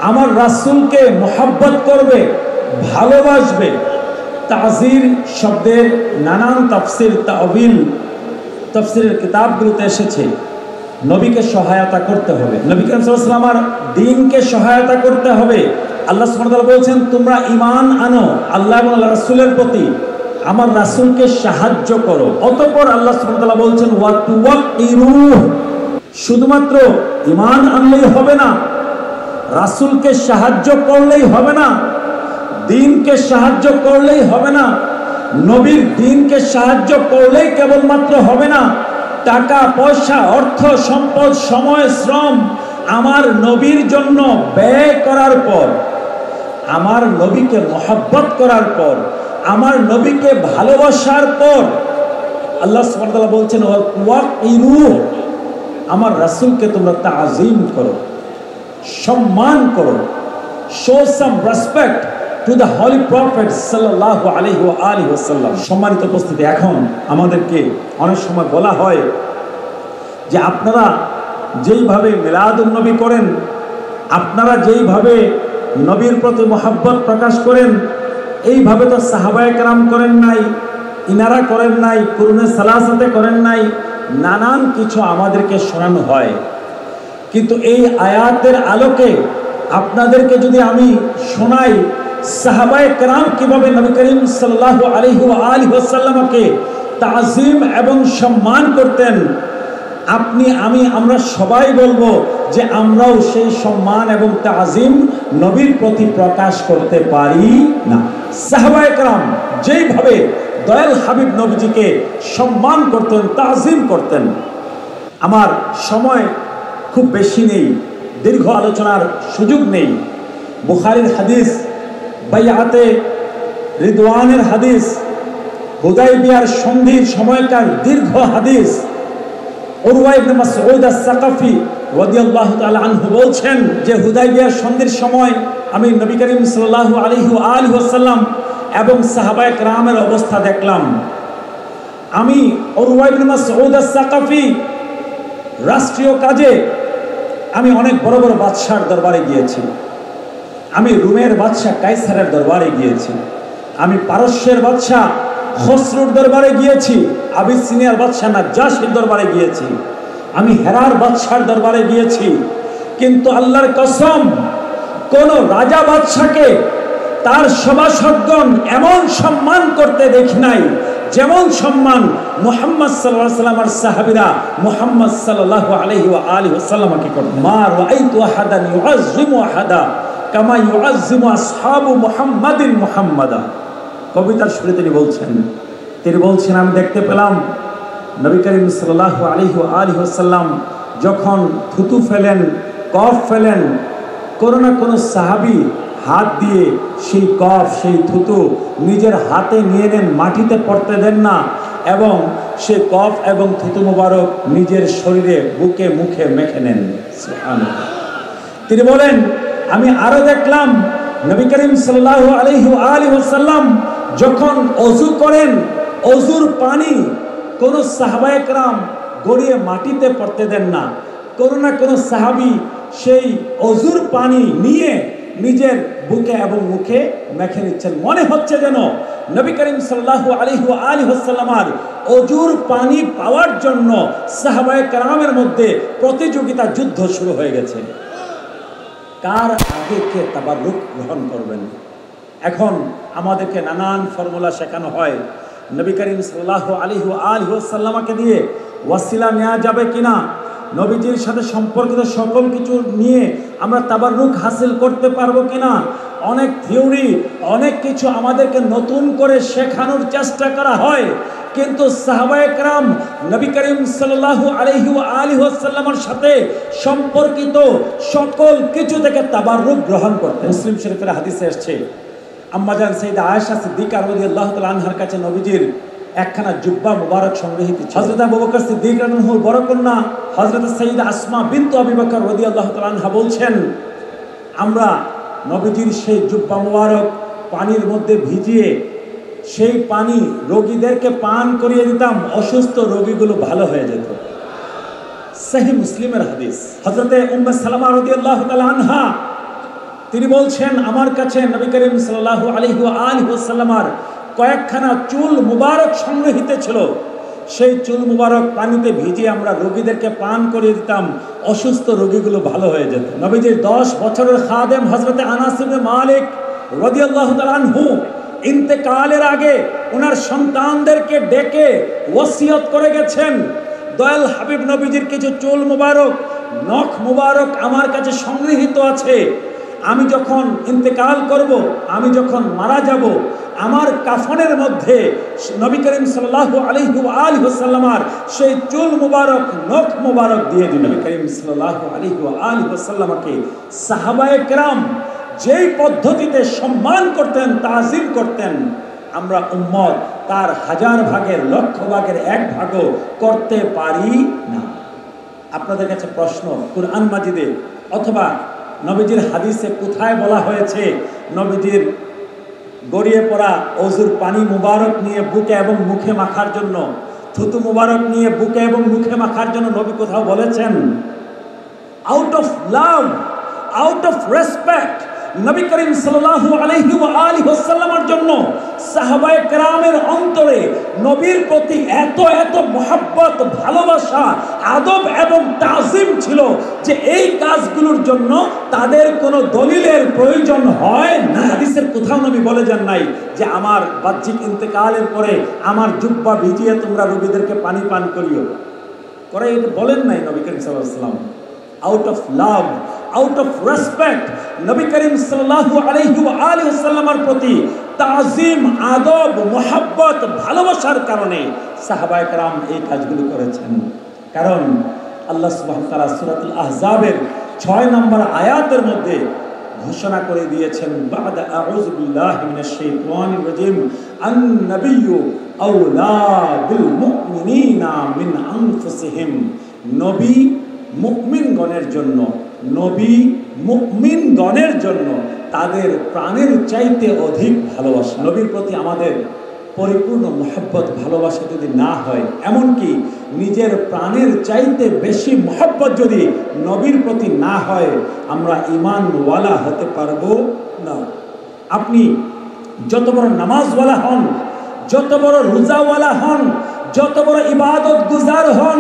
আমার রাসূলকে মহব্বত করবে, ভালোবাসবে। তাজির শব্দের নানান তাফসির, তাওয়িল তাফসিরের কিতাবগুলোতে এসেছে। নবীকে সহায়তা করতে হবে, নবী করিম সাল্লাল্লাহু আলাইহি ওয়াসাল্লামের দ্বীনকে সহায়তা করতে হবে। আল্লাহ সুবহানাহু ওয়া তাআলা বলছেন, তোমরা ঈমান আনো আল্লাহ এবং আল্লাহর রাসূলের প্রতি, আমার রাসূলকে সাহায্য করো। অতঃপর আল্লাহ সুবহানাহু ওয়া তাআলা বলছেন, ওয়া তুওয়াক্কিরু, শুধুমাত্র ঈমান আনলেই হবে না, রাসূলকে সাহায্য করলেই হবে না, দ্বীনকে সাহায্য করলেই হবে না, নবীর দ্বীনকে সাহায্য করলেই কেবলমাত্র হবে না, টাকা পয়সা, অর্থ সম্পদ, সময়, শ্রম আমার নবীর জন্য ব্যয় করার পর, আমার নবীকে মহব্বত করার পর, আমার নবীকে ভালোবাসার পর আল্লাহ সুবহানাহু ওয়া তাআলা বলছেন, ওয়াকিরু, আমার রাসূলকে তোমরা তাজিম করো, সম্মান করো, show some respect, to the Holy Prophet sallallahu alaihi wasallam. সম্মানিত উপস্থিতি, এখন আমাদেরকে অনেক সময় বলা হয় যে আপনারা যেইভাবে মিলাদুন নবী করেন, আপনারা যেইভাবে নবীর প্রতি মোহাব্বত প্রকাশ করেন, এইভাবে তো সাহাবায়ে কেরাম করেন নাই, ইনারা করেন নাই, কুরুনে সালাসাতে করেন নাই, নানান কিছু আমাদেরকে শোনানো হয়। কিন্তু এই আয়াতের আলোকে আপনাদেরকে যদি আমি শোনাই সাহাবায়ে কেরাম কিভাবে নবী করিম সাল্লাল্লাহু আলাইহি ওয়াসাল্লামকে তাজিম এবং সম্মান করতেন, আপনি আমি আমরা সবাই বলবো যে আমরাও সেই সম্মান এবং তাজিম নবীর প্রতি প্রকাশ করতে পারি না। সাহাবায়ে কেরাম যেইভাবে দয়াল হাবিব নবীজিকে সম্মান করতেন, তাজিম করতেন। আমার সময় খুব বেশি নেই, দীর্ঘ আলোচনার সুযোগ নেই। বুখারীর হাদিস, বাইআতে রিদওয়ানের হাদিস, হুদাইবিয়ার সন্ধির সময়কার দীর্ঘ হাদিস। উরওয়া ইবনে মাসউদ আস-সাকাফি রাদিয়াল্লাহু তাআলা আনহু বলছেন যে হুদাইবিয়ার সন্ধির সময় আমি নবী করিম সাল্লাল্লাহু আলাইহি ওয়াসাল্লাম এবং সাহাবায়ে কেরামের অবস্থা দেখলাম। আমি উরওয়া ইবনে মাসউদ আস-সাকাফি রাষ্ট্রীয় কাজে আমি অনেক বড় বড় বাদশার দরবারে গিয়েছি। আমি রোমের বাদশাহ কাইসারের দরবারে গিয়েছি, আমি পারস্যের বাদশাহ খসরুর দরবারে গিয়েছি, আবিসিনিয়ার বাদশাহ নাজ্জাশির দরবারে গিয়েছি, আমি হেরার বাদশার দরবারে গিয়েছি। কিন্তু আল্লাহর কসম, কোন রাজা বাদশাকে তার সভাসদগণ এমন সম্মান করতে দেখি নাই যেমন সম্মান মুহাম্মদ সাল্লাল্লাহু আলাইহি ওয়াসাল্লামের সাহাবীরা মুহাম্মদ সাল্লাল্লাহু আলাইহি ওয়াসাল্লামকে করতেন। মা রাআইতু আহাদান ইউআযযিমু আহাদা কামা ইউআযযিমু আসহাবু মুহাম্মাদিন মুহাম্মাদা। কবিতার সুরে তিনি বলছেন আমি দেখতে পেলাম নবী করিম সাল্লাল্লাহু আলাইহি ওয়াসাল্লাম যখন থুতু ফেলেন, কফ ফেলেন, কোনো না কোনো সাহাবী হাত দিয়ে সেই কফ, সেই থুতু নিজের হাতে নিয়ে নেন, মাটিতে পড়তে দেন না, এবং সেই কফ এবং থুতু মুবারক নিজের শরীরে, বুকে, মুখে মেখে নেন। সুবহানাল্লাহ। তিনি বলেন আমি আরো দেখলাম নবী করিম সাল্লাল্লাহু আলাইহি ওয়াসাল্লাম যখন ওযু করেন, ওযুর পানি কোন সাহাবায়ে কেরাম গড়িয়ে মাটিতে পড়তে দেন না, কোনো না কোনো সাহাবী সেই ওযুর পানি নিয়ে নিজের বুকে এবং মুখে মেখে নিচ্ছেন। মনে হচ্ছে যেন নবী করিম সাল্লাল্লাহু আলাইহি ওয়াসাল্লামের ওযুর পানি পাওয়ার জন্য সাহাবায়ে কেরামের মধ্যে প্রতিযোগিতা, যুদ্ধ শুরু হয়ে গেছে, কার আগে কে তাবাররুক গ্রহণ করবেন। এখন আমাদেরকে নানান ফর্মুলা শেখানো হয়, নবী করিম সাল্লাল্লাহু আলাইহি ওয়াসাল্লামকে দিয়ে ওয়াসিলা নেওয়া যাবে কিনা, নবীজির সাথে সম্পর্কিত সকল কিছু নিয়ে আমরা তাবাররুক হাসিল করতে পারবো কিনা। অনেক থিওরি, অনেক কিছু আমাদেরকে নতুন করে শেখানোর চেষ্টা করা হয়, কিন্তু সাহাবায়ে কেরাম নবী করিম সাল্লাল্লাহু আলাইহি ওয়াসাল্লামের সাথে সম্পর্কিত সকল কিছু থেকে তাবাররুক গ্রহণ করতেন। মুসলিম শরীফের হাদিসে আসছে আম্মা জান সাইয়্যিদা আয়েশা সিদ্দিকা রাদিয়াল্লাহু তাআলা আনহার কাছে নবীজির একখানা জুব্বা মুবারক সংগৃহীত। হযরত আবু বকর সিদ্দিক রাদিয়াল্লাহু আনহুর বড় কন্যা হযরত সাইয়্যিদা আসমা বিনতু আবি বকর রাদিয়াল্লাহু তাআলা আনহা বলছেন আমরা নবীজির সেই জুব্বা মুবারক পানির মধ্যে ভিজিয়ে সেই পানি রোগীদেরকে পান করিয়ে দিতাম, অসুস্থ রোগীগুলো ভালো হয়ে যেত। সহিহ মুসলিমের হাদিস। হযরতে উম্মে সালামা রাদিয়াল্লাহু তাআলা আনহা তিনি বলছেন আমার কাছে নবী করিম সাল্লাল্লাহু আলাইহি ওয়াসাল্লামের কয়েকখানা চুল মুবারক সংগৃহীত ছিল, সেই চুল মুবারক পানিতে ভিজিয়ে আমরা রোগীদেরকে পান করিয়ে দিতাম, অসুস্থ রোগীগুলো ভালো হয়ে যেত। নবীজির 10 বছরের খাদেম হযরতে আনাস ইবনে মালিক রাদিয়াল্লাহু তাআলা আনহু ইন্তেকালের আগে ওনার সন্তানদেরকে ডেকে ওসিয়ত করে গেছেন, দয়াল হাবিব নবীজির কিছু চুল মুবারক, নখ মুবারক আমার কাছে সংগৃহীত আছে, আমি যখন ইন্তেকাল করব, আমি যখন মারা যাব, আমার কাফনের মধ্যে নবী করিম সাল্লাল্লাহু আলাইহি ওয়াসাল্লামের সেই চুল মুবারক, নখ মুবারক দিয়ে দিন। নবী করিম সাল্লাল্লাহু আলাইহি ওয়াসাল্লামকে সাহাবায়ে কেরাম যেই পদ্ধতিতে সম্মান করতেন, তাজিম করতেন, আমরা উম্মত তার 1000 ভাগের, লক্ষ ভাগের 1 ভাগও করতে পারি না। আপনাদের কাছে প্রশ্ন, কুরআন মাজিদে অথবা নবীজির হাদিসে কোথায় বলা হয়েছে নবীজির গড়িয়ে পড়া অজুর পানি মুবারক নিয়ে বুকে এবং মুখে মাখার জন্য, থুতু মুবারক নিয়ে বুকে এবং মুখে মাখার জন্য নবী কোথাও বলেছেন? Out of love, out of respect Nabi Karim সাল্লাল্লাহু আলাইহি ওয়া আলিহি ওয়াসাল্লামের জন্য সাহাবায়ে কেরামের অন্তরে নবীর প্রতি এত এত মহব্বত, ভালোবাসা, আদব এবং তাজিম ছিল যে এই কাজগুলোর জন্য তাদের কোনো দলিলের প্রয়োজন হয় না। হাদিসের কোথাও নবী বলে যান নাই যে আমার বাহ্যিক ইন্তেকালের পরে আমার জুব্বা ভিজিয়ে তোমরা রোগীদেরকে পানি পান করিও, করে এটা বলেন নাই নবী করিম সাল্লাল্লাহু আলাইহি ওয়াসাল্লাম। Out of love, out of respect Nabi Karim সাল্লাল্লাহু আলাইহি ওয়া আলিহি ওয়াসাল্লামের প্রতি তাজিম, আদব, মুহাব্বত, ভালোবাসার কারণে সাহাবায়ে কেরাম এই কাজগুলো করেছেন। কারণ আল্লাহ সুবহানাহু ওয়া তাআলা সূরাতুল আহজাবের 6 নম্বর আয়াতের মধ্যে ঘোষণা করে দিয়েছেন, বা'দা আউযু বিল্লাহি মিনাশ শাইতানির রাজীম, আন-নাবিয়্যু আওলা বিল মুমিনিনা মিন আনফুসিহিম। নবী মুমিনগণের জন্য, নবী মুমিনগণের জন্য তাদের প্রাণের চাইতে অধিক ভালোবাসা। নবীর প্রতি আমাদের পরিপূর্ণ মহব্বত, ভালোবাসা যদি না হয়, এমনকি নিজের প্রাণের চাইতে বেশি মহব্বত যদি নবীর প্রতি না হয়, আমরা ঈমানওয়ালা হতে পারবো না। আপনি যত বড় নামাজওয়ালা হন, যত বড় রোজাওয়ালা হন, যত বড় ইবাদত গুজার হন,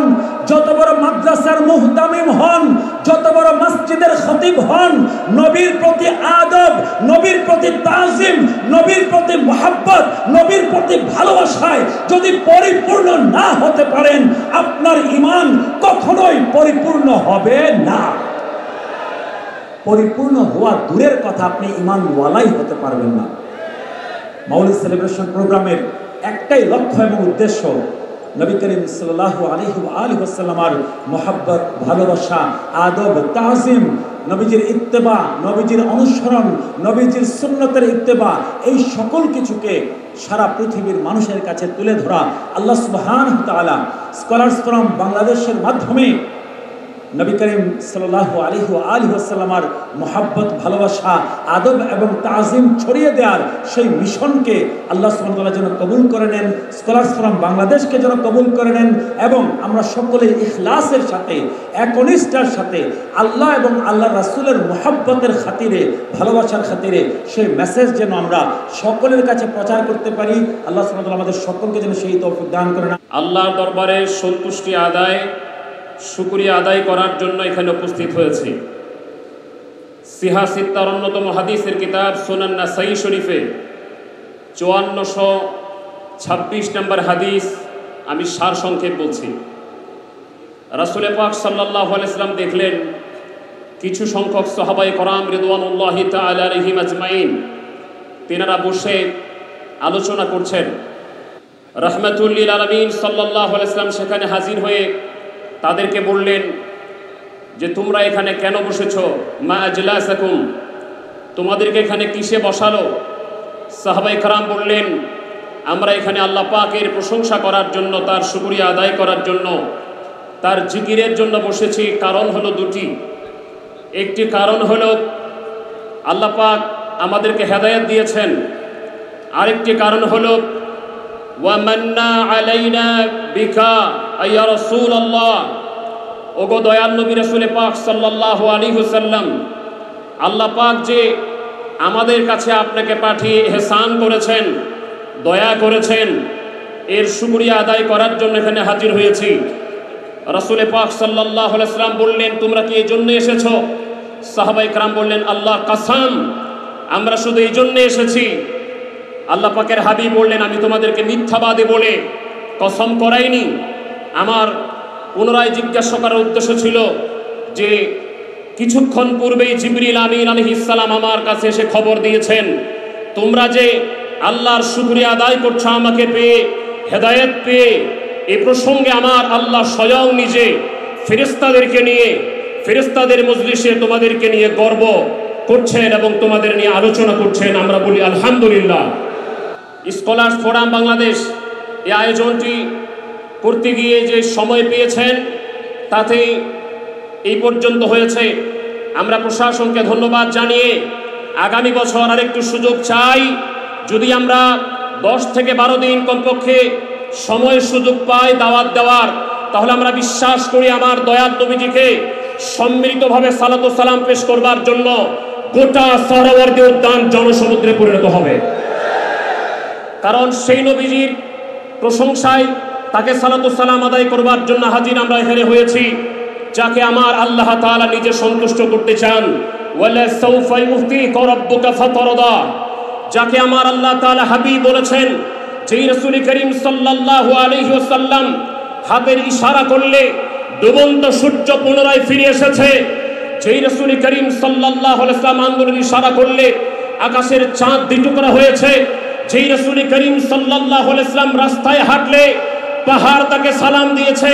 যত বড় মাদ্রাসার মুহতামিম হন, যত বড় মসজিদের খতিব হন, নবীর প্রতি আদব, নবীর প্রতি তাজিম, নবীর প্রতি মুহাব্বত, নবীর প্রতি ভালোবাসায় যদি পরিপূর্ণ না হতে পারেন, আপনার ঈমান কখনোই পরিপূর্ণ হবে না। পরিপূর্ণ হওয়া দূরের কথা, আপনি ঈমানওয়ালাই হতে পারবেন না। মাউলিদ সেলিব্রেশন প্রোগ্রামের একটাই লক্ষ্য এবং উদ্দেশ্য নবী করিম সাল্লাল্লাহু আলাইহি ওয়া আলিহি ওয়াসাল্লামের মুহাব্বত, ভালোবাসা, আদব, তাজিম, নবীজির ইত্তেবা, নবীজির অনুসরণ, নবীজির সুন্নতের ইত্তেবা, এই সকল কিছুকে সারা পৃথিবীর মানুষের কাছে তুলে ধরা। আল্লাহ সুবহানাহু ওয়া তাআলা স্কলার্স ফোরাম বাংলাদেশের মাধ্যমে নবী করিম সাল্লাল্লাহু আলাইহি ওয়া আলিহি ওয়াসাল্লামের মুহাব্বত, ভালোবাসা, আদব এবং তাজিম ছড়িয়ে দেওয়ার সেই মিশনকে আল্লাহ সুবহানাহু ওয়া তাআলা যেন কবুল করে নেন, স্কলার্স ফোরাম বাংলাদেশকে যেন কবুল করে নেন, এবং আমরা সকলে ইখলাসের সাথে, একনিষ্ঠার সাথে আল্লাহ এবং আল্লাহ রাসূলের মুহাব্বতের খাতিরে, ভালোবাসার খাতিরে সেই মেসেজ যেন আমরা সকলের কাছে প্রচার করতে পারি। আল্লাহ সুবহানাহু ওয়া তাআলা আমাদের সকলকে যেন সেই তৌফিক দান করেন। আল্লাহর দরবারে সন্তুষ্টি আদায়, শুকরিয়া আদায় করার জন্য এখানে উপস্থিত হয়েছে। সিহা সিত্তার অন্যতম হাদিসের কিতাব সুনান নাসাই শরীফে 5426 নম্বর হাদিস আমি সার সংক্ষেপ বলছি। রাসূল পাক সাল্লাল্লাহু আলাইহি ওয়াসাল্লাম দেখলেন কিছু সংখ্যক সাহাবায়ে কেরাম রিদওয়ানুল্লাহি তাআলা আলাইহিম আজমাইন তিনারা বসে আলোচনা করছেন। রাহমাতুল লিল আলামিন সাল্লাল্লাহু আলাইহি ওয়াসাল্লাম সেখানে হাজির হয়ে তাদেরকে বললেন যে তোমরা এখানে কেন বসেছো? মা আজলাসাকুম, তোমাদেরকে এখানে কিসে বসালো? সাহাবায়ে কেরাম বললেন আমরা এখানে আল্লাহ পাকের প্রশংসা করার জন্য, তার শুকরিয়া আদায় করার জন্য, তার জিকিরের জন্য বসেছি। কারণ হলো দুটি। একটি কারণ হলো আল্লাহ পাক আমাদেরকে হেদায়েত দিয়েছেন, আরেকটি কারণ হলো ওয়ামান্না আলাইনা বিকা ইয়া রাসূলুল্লাহ, ওগো দয়াল নবী রাসূল পাক সাল্লাল্লাহু আলাইহি ওয়াসাল্লাম, আল্লাহ পাক যে আমাদের কাছে আপনাকে পাঠিয়ে ইহসান করেছেন, দয়া করেছেন, এর শুকরিয়া আদায় করার জন্য এখানে হাজির হয়েছি। রাসূল পাক সাল্লাল্লাহু আলাইহি ওয়াসাল্লাম বললেন তোমরা কি এই জন্য এসেছো? সাহাবায়ে কেরাম বললেন আল্লাহ কসম, আমরা শুধু এই জন্য এসেছি। আল্লাহ পাকের হাবিব বললেন আমি তোমাদেরকে মিথ্যাবাদী বলে কসম করাইনি। আমার পুনরায় জিজ্ঞাসা করার উদ্দেশ্য ছিল যে কিছুক্ষণ পূর্বেই জিবরিল আমিন আলাইহিস সালাম আমার কাছে এসে খবর দিয়েছেন তোমরা যে আল্লাহর শুকরিয়া আদায় করছো আমাকে পেয়ে, হেদায়েত পেয়ে। এই প্রসঙ্গে আমার আল্লাহ স্বয়ং নিজে ফেরেশতাদেরকে নিয়ে, ফেরেশতাদের মজলিসে তোমাদেরকে নিয়ে গর্ব করছেন এবং তোমাদের নিয়ে আলোচনা করছেন। আমরা বলি আলহামদুলিল্লাহ। স্কলার্স ফোরাম বাংলাদেশ এই আয়োজনটি করতে গিয়ে যে সময় পেয়েছেন তাতেই এই পর্যন্ত হয়েছে। আমরা প্রশাসনকে ধন্যবাদ জানিয়ে আগামী বছর আরেকটু সুযোগ চাই যদি আমরা 10 থেকে 12 দিন কমপক্ষে সময় সুযোগ পাই দাওয়াত দেওয়ার, তাহলে আমরা বিশ্বাস করি আমার দয়াল নবীজিকে সম্মিলিতভাবে সালাতু সালাম পেশ করবার জন্য গোটা সোহরাওয়ার্দী উদ্যান জনসমুদ্রে পরিণত হবে। কারণ সেই নবীজির প্রশংসায় তাকে সালাতু সালাম আদায় করবার জন্য হাজির আমরা এখানে হয়েছি, যাকে আমার আল্লাহ তাআলা নিজে সন্তুষ্ট করতে চান। ওয়ালা সাউফা ইউতিকা রাব্বুকা ফাতারদা, যাকে আমার আল্লাহ তাআলা হাবিব বলেছেন, যেই রাসূল করিম সাল্লাল্লাহু আলাইহি ওয়াসাল্লাম হাতের ইশারা করলে ডুবন্ত সূর্য পুনরায় ফিরে এসেছে, যেই রাসূল করিম সাল্লাল্লাহু আলাইহি ওয়াসাল্লাম আঙ্গুলের ইশারা করলে আকাশের চাঁদ দ্বিটুকরা হয়েছে, যেই রাসূল করিম সাল্লাল্লাহু আলাইহি ওয়াসাল্লাম রাস্তায় হাঁটলে পাহাড় তাকে সালাম দিয়েছে,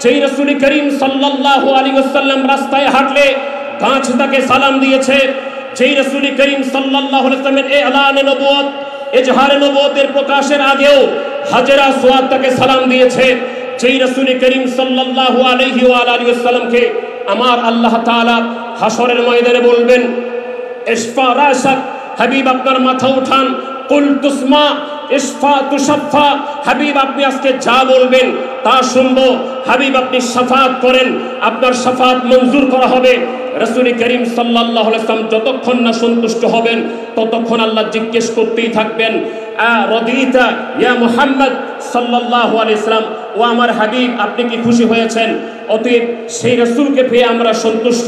যেই রাসূল করিম সাল্লাল্লাহু আলাইহি ওয়াসাল্লাম রাস্তায় হাঁটলে গাছ তাকে সালাম দিয়েছে, যেই রাসূল করিম সাল্লাল্লাহু আলাইহি ওয়াসাল্লামের এলানে নবুয়ত ইজহারে নবুয়তের প্রকাশের আগেও হাজরা আসওয়াদ তাকে সালাম দিয়েছে, যেই রাসূল করিম সাল্লাল্লাহু আলাইহি ওয়া আলিহি ওয়াসাল্লামকে আমার আল্লাহ তাআলা হাশরের ময়দানে বলবেন, ইশফা রাসাক, হাবিব আপনার মাথা উঠান, কুল তুসমা ইশফা তুশাফা, হাবিব আপনি আজকে যা বলবেন তা শুনবো, হাবিব আপনি শাফাত করেন, আপনার শাফাত মঞ্জুর করা হবে। রাসূল করিম সাল্লাল্লাহু আলাইহি ওয়াসাল্লাম যতক্ষণ না সন্তুষ্ট হবেন ততক্ষণ আল্লাহ জিজ্ঞেস করতেই থাকবেন, রাদিতা ইয়া মুহাম্মদ সাল্লাল্লাহু আলাইহি ওয়াসাল্লাম, ও আমার হাবিব আপনি কি খুশি হয়েছেন? অতএব সেই রাসূলকে পেয়ে আমরা সন্তুষ্ট,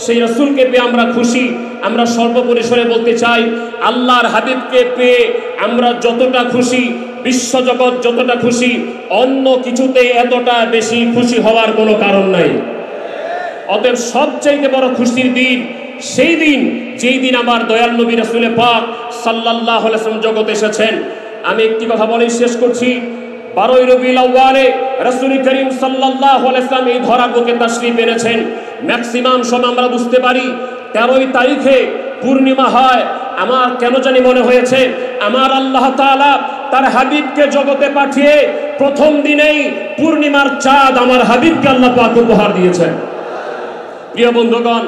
সেই রাসূলকে পেয়ে আমরা খুশি। আমরা সর্বপরিসরে বলতে চাই, আল্লাহর হাবিবকে পেয়ে আমরা যতটা খুশি, বিশ্বজগৎ যতটা খুশি, অন্য কিছুতে এতটা বেশি খুশি হওয়ার কোনো কারণ নাই। অতএব সবচাইতে বড় খুশির দিন সেই দিন, যেই দিন আমার দয়াল নবী রাসূল পাক সাল্লাল্লাহু আলাইহি ওয়াসাল্লাম জগতে এসেছেন। আমি একটি কথা বলেই শেষ করছি। 12 রবিউল আউয়ালে রাসূল করিম সাল্লাল্লাহু আলাইহি ওয়াসাল্লাম এই ধরা বুকে তাশরীফ এনেছেন। ম্যাক্সিমাম সময় আমরা বুঝতে পারি 13 তারিখে পূর্ণিমা হয়। আমার কেন জানি মনে হয়েছে আমার আল্লাহ তাআলা তার হাবিবকে জগতে পাঠিয়ে প্রথম দিনেই পূর্ণিমার চাঁদ আমার হাবিবকে আল্লাহ পাক উপহার দিয়েছেন। প্রিয় বন্ধুগণ,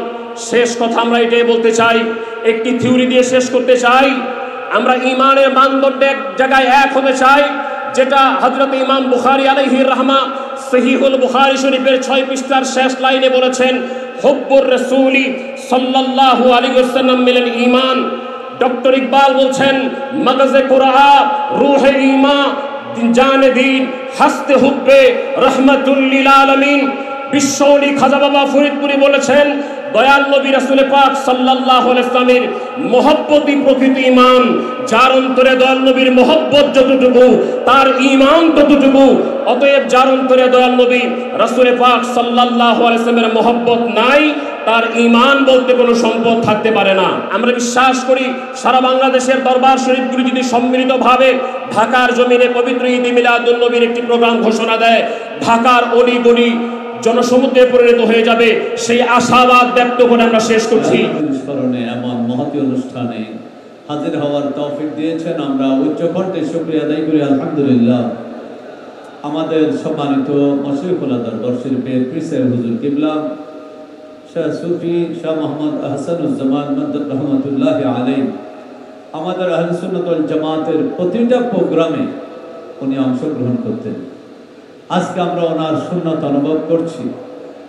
শেষ কথা আমরা এটাই বলতে চাই, একটি থিওরি দিয়ে শেষ করতে চাই। আমরা ঈমানের মানদণ্ডে এক জায়গায় এক হতে চাই, যেটা হযরত ইমাম বুখারী আলাইহির রাহমা সহিহুল বুখারী শরীফের 6 পৃষ্ঠার শেষ লাইনে বলেছেন, হুব্বুর রাসূলি সাল্লাল্লাহু আলাইহি ওয়াসাল্লাম মিনাল ঈমান। ডক্টর ইকবাল বলছেন, মগজে কুরআ রূহে ঈমান জানে দিন হাসতে হুব্বে রাহমাতুল লিল আলামিন। বিশ্বলি খাজা বাবা ফরিদপুরি বলেছেন, দয়াল নবী রাসূল পাক সাল্লাল্লাহু আলাইহি ওয়াসাল্লামের মহব্বতই প্রকৃত ঈমান। যার অন্তরে দয়াল নবীর মহব্বত যতটুকু তার ঈমান ততটুকু। অতএব যার অন্তরে দয়াল নবী রাসূল পাক সাল্লাল্লাহু আলাইহি ওয়াসাল্লামের মহব্বত নাই, তার ঈমান বলতে কোনো সম্পদ থাকতে পারে না। আমরা বিশ্বাস করি সারা বাংলাদেশের দরবার শরীফগুলি যদি সম্মিলিতভাবে ঢাকার জমিনে পবিত্র ঈদ মিলাদুন নবীর একটি প্রোগ্রাম ঘোষণা দেয়, ঢাকার অলিগলি জনসমুদ্রে পরিণত হয়ে যাবে, সেই আশাবাদ ব্যক্ত করে আমরা শেষ করছি। স্মরণে এমন মহতী অনুষ্ঠানে হাজির হওয়ার তৌফিক দিয়েছেন, আমরা উচ্চ কণ্ঠে শুকরিয়া আদায় করি আলহামদুলিল্লাহ। আমাদের সম্মানিত মশাইখুল দরবার শরীফের পীর হুজুর কিবলা শাহ সুফি শাহ মোহাম্মদ আহসানুজ্জামান মাদাদ রহমাতুল্লাহি আলাইহি, আমাদের আহলে সুন্নাত ওয়াল জামাতের প্রতিটা প্রোগ্রামে উনি অংশগ্রহণ করতেন। আজকে আমরা ওনার সুন্নাত অনুভব করছি।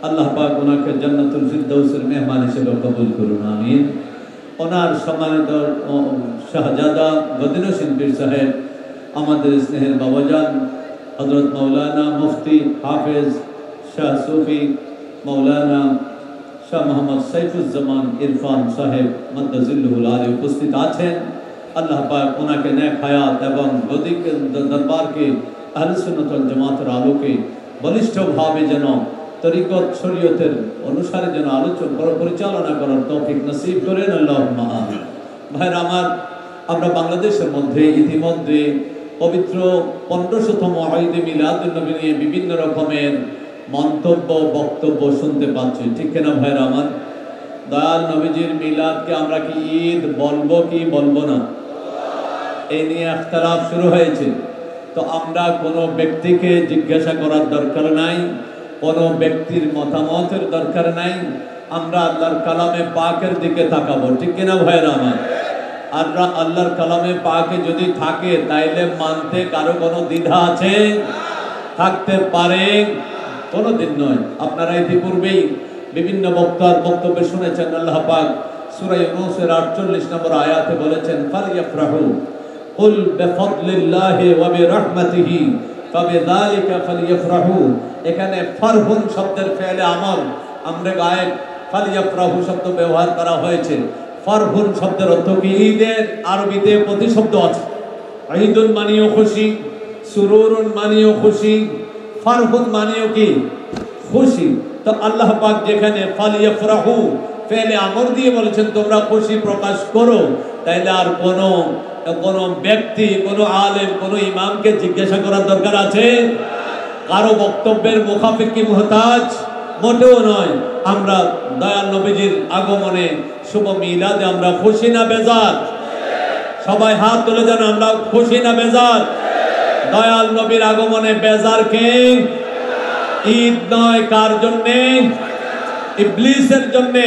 আল্লাহ পাক ওনাকে জান্নাতুল ফিরদাউসের মেহমান হিসেবে কবুল করুন, আমিন। ওনার সম্মানিত শাহজাদা গদিনসীন পীর সাহেব, আমাদের স্নেহের বাবাজান হযরত মাওলানা মুফতি হাফেজ শাহ সুফি মাওলানা শাহ মোহাম্মদ সাইফুজ্জামান ইরফান সাহেব মাদ্দাজিল্লুহুল আলী উপস্থিত আছেন। আল্লাহ পাক ওনাকে নেক হায়াত এবং দরবারকে আহলে সুন্নাত ওয়াল জামাতের আলোকে বলিষ্ঠভাবে যেন তরিকত শরীয়তের অনুসারে যেন আলোচনা পরিচালনা করার তৌফিক নসিব করেন, আল্লাহুম্মা আমিন। ভাইরা আমার, আমরা বাংলাদেশের মধ্যে ইতিমধ্যে পবিত্র 1500তম ঈদ মিলাদুন নবী নিয়ে বিভিন্ন রকমের মন্তব্য বক্তব্য শুনতে পাচ্ছি, ঠিক কিনা ভাইরা আমার? দয়াল নবীজির মিলাদকে আমরা কি ঈদ বলবো কি বলবো না, এই নিয়ে ইখতিলাফ শুরু হয়েছে। তো আমরা কোনো ব্যক্তিকে জিজ্ঞাসা করার দরকার নাই, কোনো ব্যক্তির মতামতের দরকার নাই। আমরা আল্লাহর কালামে পাকের দিকে তাকাবো, ঠিক কিনা ভাইরা আমার? আল্লাহর কালামে পাকে যদি থাকে তাইলে মানতে কারো কোনো দ্বিধা আছে? থাকতে পারে? কোনোদিন নয়। আপনারা ইতিপূর্বেই বিভিন্ন বক্তার বক্তব্য শুনেছেন। আল্লাহ পাক সূরা ইউনূসের 48 নম্বর আয়াতে বলেছেন, ফালইফরাহু কুল বিফাদলিল্লাহি ওয়া বিরাহমাতিহি ফাবিযালিকা ফালইফরাহু। এখানে ফারহুন শব্দের ফেলে আমল আমরা গায়েব, ফালইফরাহু শব্দ ব্যবহার করা হয়েছে। ফারহুন শব্দের অর্থ কি? ঈদের আরবিতে প্রতিশব্দ আছে। ঈদুন মানেও খুশি, সুরুরুন মানেও খুশি, ফারহুন মানেও কি? খুশি। তো আল্লাহ পাক যেখানে ফালইফরাহু ফেলে আমর দিয়ে বলেছেন তোমরা খুশি প্রকাশ করো, তাইলে আর কোনো ব্যক্তি, কোনো আলেম, কোনো ইমামকে জিজ্ঞাসা করার দরকার আছে? কারো বক্তব্যের মুখাফিক কি মুহতাজ? মোটেও নয়। আমরা দয়াল নবীজির আগমনে শুভ মিলাদে আমরা খুশি না বেজার? সবাই হাত তুলে যান, আমরা খুশি না বেজার? দয়াল নবীর আগমনে বেজার কে? ঈদ নয় কার জন্যে? ইবলিসের জন্যে।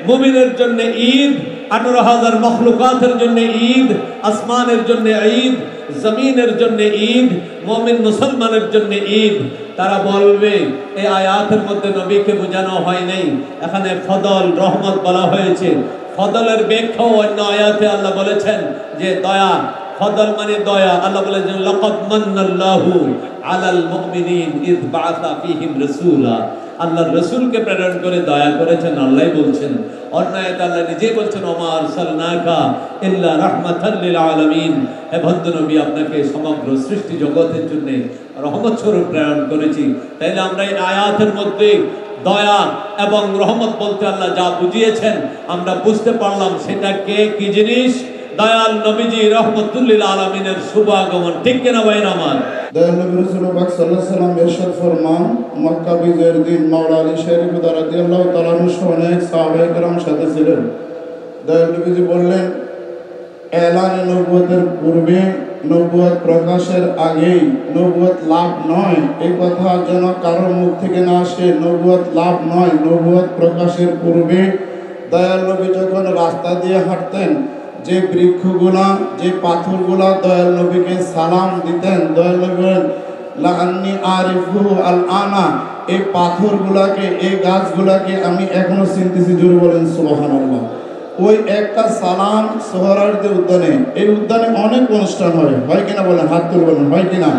মুমিনের জন্যে ঈদ, 18,000 মখলুকাতের জন্য ঈদ, আসমানের জন্য ঈদ, জমিনের জন্য ঈদ, মুমিন মুসলমানের জন্য ঈদ। তারা বলবে এই আয়াতের মধ্যে নবীকে বোঝানো হয় নাই, এখানে ফদল রহমত বলা হয়েছে। ফদলের ব্যাখ্যাও অন্য আয়াতে আল্লাহ বলেছেন যে দয়া, ফদল মানে দয়া। আল্লাহ বলেছেন লাকাদ মান্নাল্লাহু আলাল মুমিনিন ইয বাআসা ফীহিম রাসূলা। আল্লাহর রাসূলকে প্রেরণ করে দয়া করেছেন আল্লাহই বলছেন। অন্য আয়াতে আল্লাহ নিজেই বলছেন ওমা আরসালনাকা ইল্লা রাহমাতাল লিল আলামিন। হে বন্ধু নবী, আপনাকে সমগ্র সৃষ্টি জগতের জন্য রহমত স্বরূপ প্রেরণ করেছি। তাইলে আমরা এই আয়াতের মধ্যে দয়া এবং রহমত বলতে আল্লাহ যা বুঝিয়েছেন আমরা বুঝতে পারলাম সেটা কে, কি জিনিস? দয়াল নবীজি রহমতুল লিল আলামিনের শুভ আগমন। ঠিক কিনা ভাইরা আমার? দয়াল নবী রাসূলুল্লাহ সাল্লাল্লাহু আলাইহি ওয়াসাল্লাম ইরশাদ ফরমান, মক্কা বিজয়ের দিন মাওলা আলী শরীফ রাদিয়াল্লাহু তাআলা আনহু সহ অনেক সাহাবায়ে কেরাম সাথে ছিলেন। দয়াল নবীজি বললেন, এলানে নবুয়তের পূর্বে, নবুয়ত প্রকাশের আগেই নবুয়ত লাভ নয়, এই কথা যেন কারোর মুখ থেকে না আসে। নবুয়ত লাভ নয়, নবুয়ত প্রকাশের পূর্বে দয়াল নবী যখন রাস্তা দিয়ে হাঁটতেন, যে বৃক্ষগুলা, যে পাথরগুলা দয়াল নবীকে সালাম দিতেন, দয়াল নবী বলেন লাআন্নি আরিফু আল আনা, এই পাথরগুলাকে, এই গাছগুলাকে আমি এখনো চিনতেছি। জোরে বলেন সুবহানাল্লাহ। ওই একটা সালাম সোহরাওয়ার্দী উদ্যানে, এই উদ্যানে অনেক অনুষ্ঠান হয় কিনা বলেন? হাত তুলে বলেন, হয় কিনা?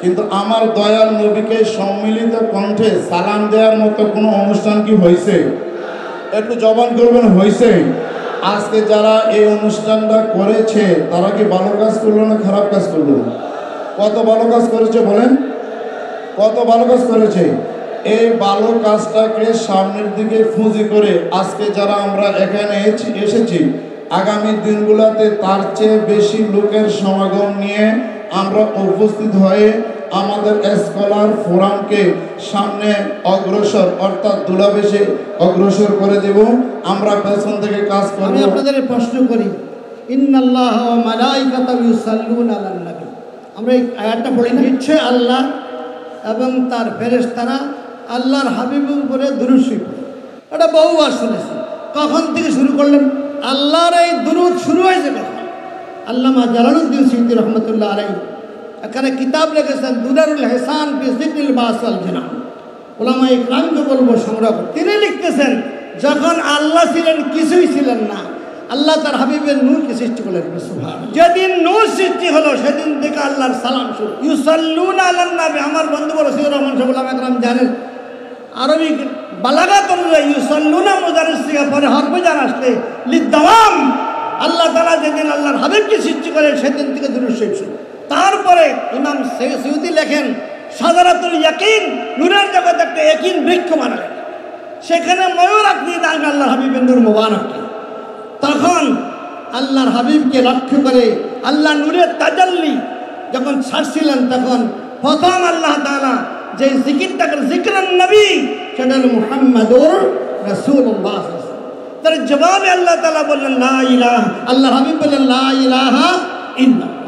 কিন্তু আমার দয়াল নবীকে সম্মিলিত কণ্ঠে সালাম দেওয়ার মতো কোনো অনুষ্ঠান কি হয়েছে? একটু জবান করবেন, হয়েছে? আজকে যারা এই অনুষ্ঠানটা করেছে তারা কি ভালো কাজ করলো না খারাপ কাজ করলো? কত ভালো কাজ করেছে বলেন? কত ভালো কাজ করেছে? এই ভালো কাজটাকে সামনের দিকে ফুঁজি করে আজকে যারা আমরা এখানে এসেছি, আগামী দিনগুলোতে তার চেয়ে বেশি লোকের সমাগম নিয়ে আমরা উপস্থিত হয়ে আমাদের স্কলার ফোরামকে সামনে অগ্রসর, অর্থাৎ দুলাবেশে অগ্রসর করে দেব। আমরা পেছন থেকে কাজ করব। আমি আপনাদের প্রশ্ন করি, ইন্নাল্লাহা ওয়া মালাইকাতাহু ইউসাল্লুনা আলান নবী, আমরা এই আয়াতটা পড়ি না? নিশ্চয় আল্লাহ এবং তার ফেরেশতারা আল্লাহর হাবিবের উপরে দুরূদ শরীফ পড়ে। এটা বহুবার শুনেছি। কখন থেকে শুরু করলেন? আল্লাহর এই দুরূদ শুরু হয়েছে কখন? আল্লামা জালালউদ্দিন সিদ্দি রহমতুল্লাহ আলাইহি এখানে কিতাব লিখেছেন দুরারুল হেসান ফি যিকরিল বাস ওয়াল জিনান। উলামা ইকরামকে বলবো সংগ্রহ করতে। তিনি লিখতেছেন যখন আল্লাহ ছিলেন কিছুই ছিলেন না, আল্লাহ তার হাবিবের নূরকে সৃষ্টি করলেন। সুবহানাল্লাহ। যেদিন নূর সৃষ্টি হলো সেদিন থেকে আল্লাহর সালাম শুরু। ইউসাল্লুনা আলান নবী, আমার বন্ধু বড় সৈয়দ রহমান সাহেব উলামা ইকরাম জানেন আরবি বালাগাত অনুযায়ী ইউসাল্লুনা মুজারিস থেকে পরে হরফে জান আসলে লিদাওয়াম, আল্লাহ তাআলা যেদিন আল্লাহর হাবিবকে সৃষ্টি করেন সেদিন থেকে দুরূদ শরীফ শুরু। তারপরে ইমাম সৈয়দি লেখেন সাদারাতুল ইয়াকিন, নূরের জগৎ একটা ইয়াকিন বৃক্ষ বানালেন, সেখানে ময়ূর আকৃতি দান আল্লাহর হাবিবের নূর মুবারককে। তখন আল্লাহর হাবিবকে লক্ষ্য করে আল্লাহ নূরের তাজাল্লি যখন ছাড়ছিলেন, তখন প্রথম আল্লাহ তাআলা যে জিকিরটাকে জিকরুন নবী, সেটা হল মুহাম্মাদুর রাসূলুল্লাহ। তার জবাবে আল্লাহ তাআলা বললেন লা ইলাহা, আল্লাহর হাবিব বললেন লা ইলাহা ইল্লাল্লাহ।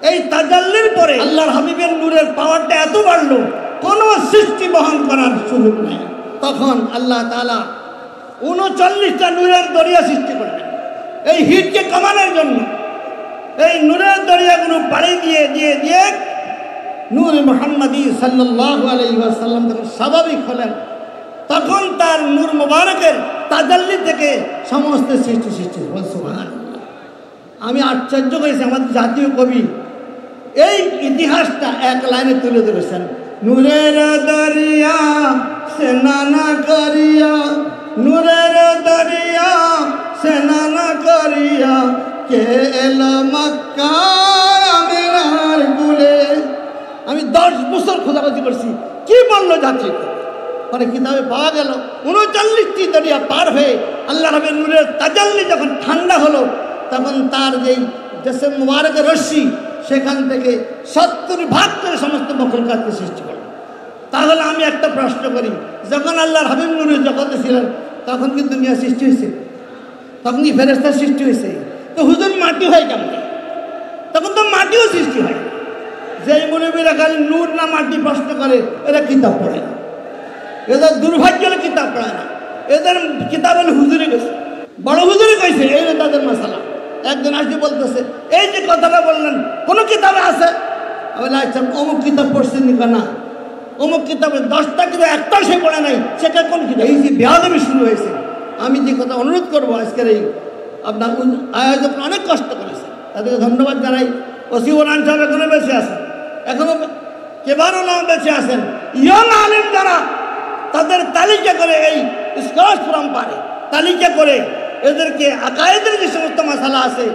এই তাজাল্লির পরে আল্লাহর হাবিবের নূরের পাওয়ারটা এত বাড়লো, কোনো সৃষ্টি বহন করার সুযোগ নেই। তখন আল্লাহ তাআলা 39টা নূরের দরিয়া সৃষ্টি করলেন। এই হিটকে কমানোর জন্য এই নূরের দরিয়াগুলো পাড়ি দিয়ে দিয়ে দিয়ে নূর মুহাম্মদী সাল্লাল্লাহু আলাইহি ওয়াসাল্লাম যখন স্বাভাবিক হলেন, তখন তার নূর মুবারকের তাজাল্লি থেকে সমস্ত সৃষ্টি সুবহানাল্লাহ। আমি আশ্চর্য হয়েছি, আমাদের জাতীয় কবি এই ইতিহাসটা এক লাইনে তুলে ধরেছেন। নূরের দরিয়া সে নানা করিয়া, নূরের দরিয়া সে নানা করিয়া, কে এলো মক্কা আমিনার কুলে। আমি 10 বছর খোঁজাখুঁজি করছি কি বললো জাতি, পরে কিতাবে পাওয়া গেল 39টি দরিয়া পার হয়ে আল্লাহ রাব্বুল নূরের তাজাল্লি যখন ঠান্ডা হলো, তখন তার যেই দেশে মুবারকের রশ্মি সেখান থেকে 70 করে সমস্ত মখলুকাতকে সৃষ্টি করল। তাহলে আমি একটা প্রশ্ন করি, যখন আল্লাহর হাবিব নূরের জগতে ছিলেন তখন কি দুনিয়া সৃষ্টি হয়েছে? তখন কি ফেরেশতা সৃষ্টি হয়েছে? তো হুজুর মাটি হয় কেমন? তখন তো মাটিও সৃষ্টি হয়। যেই মুরব্বীরা খালি নূর না মাটি প্রশ্ন করে, এরা কিতাব পড়ে না, এদের দুর্ভাগ্য হলে কিতাব পড়ে না, এদের কিতাব হলে হুজুরে গেছে, বড় হুজুরে কইছে, এই তাদের মশালা। একজন আসি বলতেছে, এই যে কথাটা বললেন কোন কিতাবে আছে? আমি আচ্ছা অমুক কিতাব পড়ছেন না, অমুক কিতাবে 10টা কিতাব একটা সে পড়ে নাই, সেটা কোন কিতাব? এই যে বেয়াদবি শুরু হয়েছে। আমি যে কথা অনুরোধ করবো, আজকের এই আপনার আয়োজক অনেক কষ্ট করেছে, তাদেরকে ধন্যবাদ জানাই। ওসিউলান সাহেব এখনো বেঁচে আছেন, এখনো কেবারুল আলম বেঁচে আছেন। ইয়ং আলেম যারা, তাদের তালিকা করে এই স্কলার্স ফোরাম পারে তালিকা করে এদেরকে আকায়েদের যে সমস্ত মশালা আছে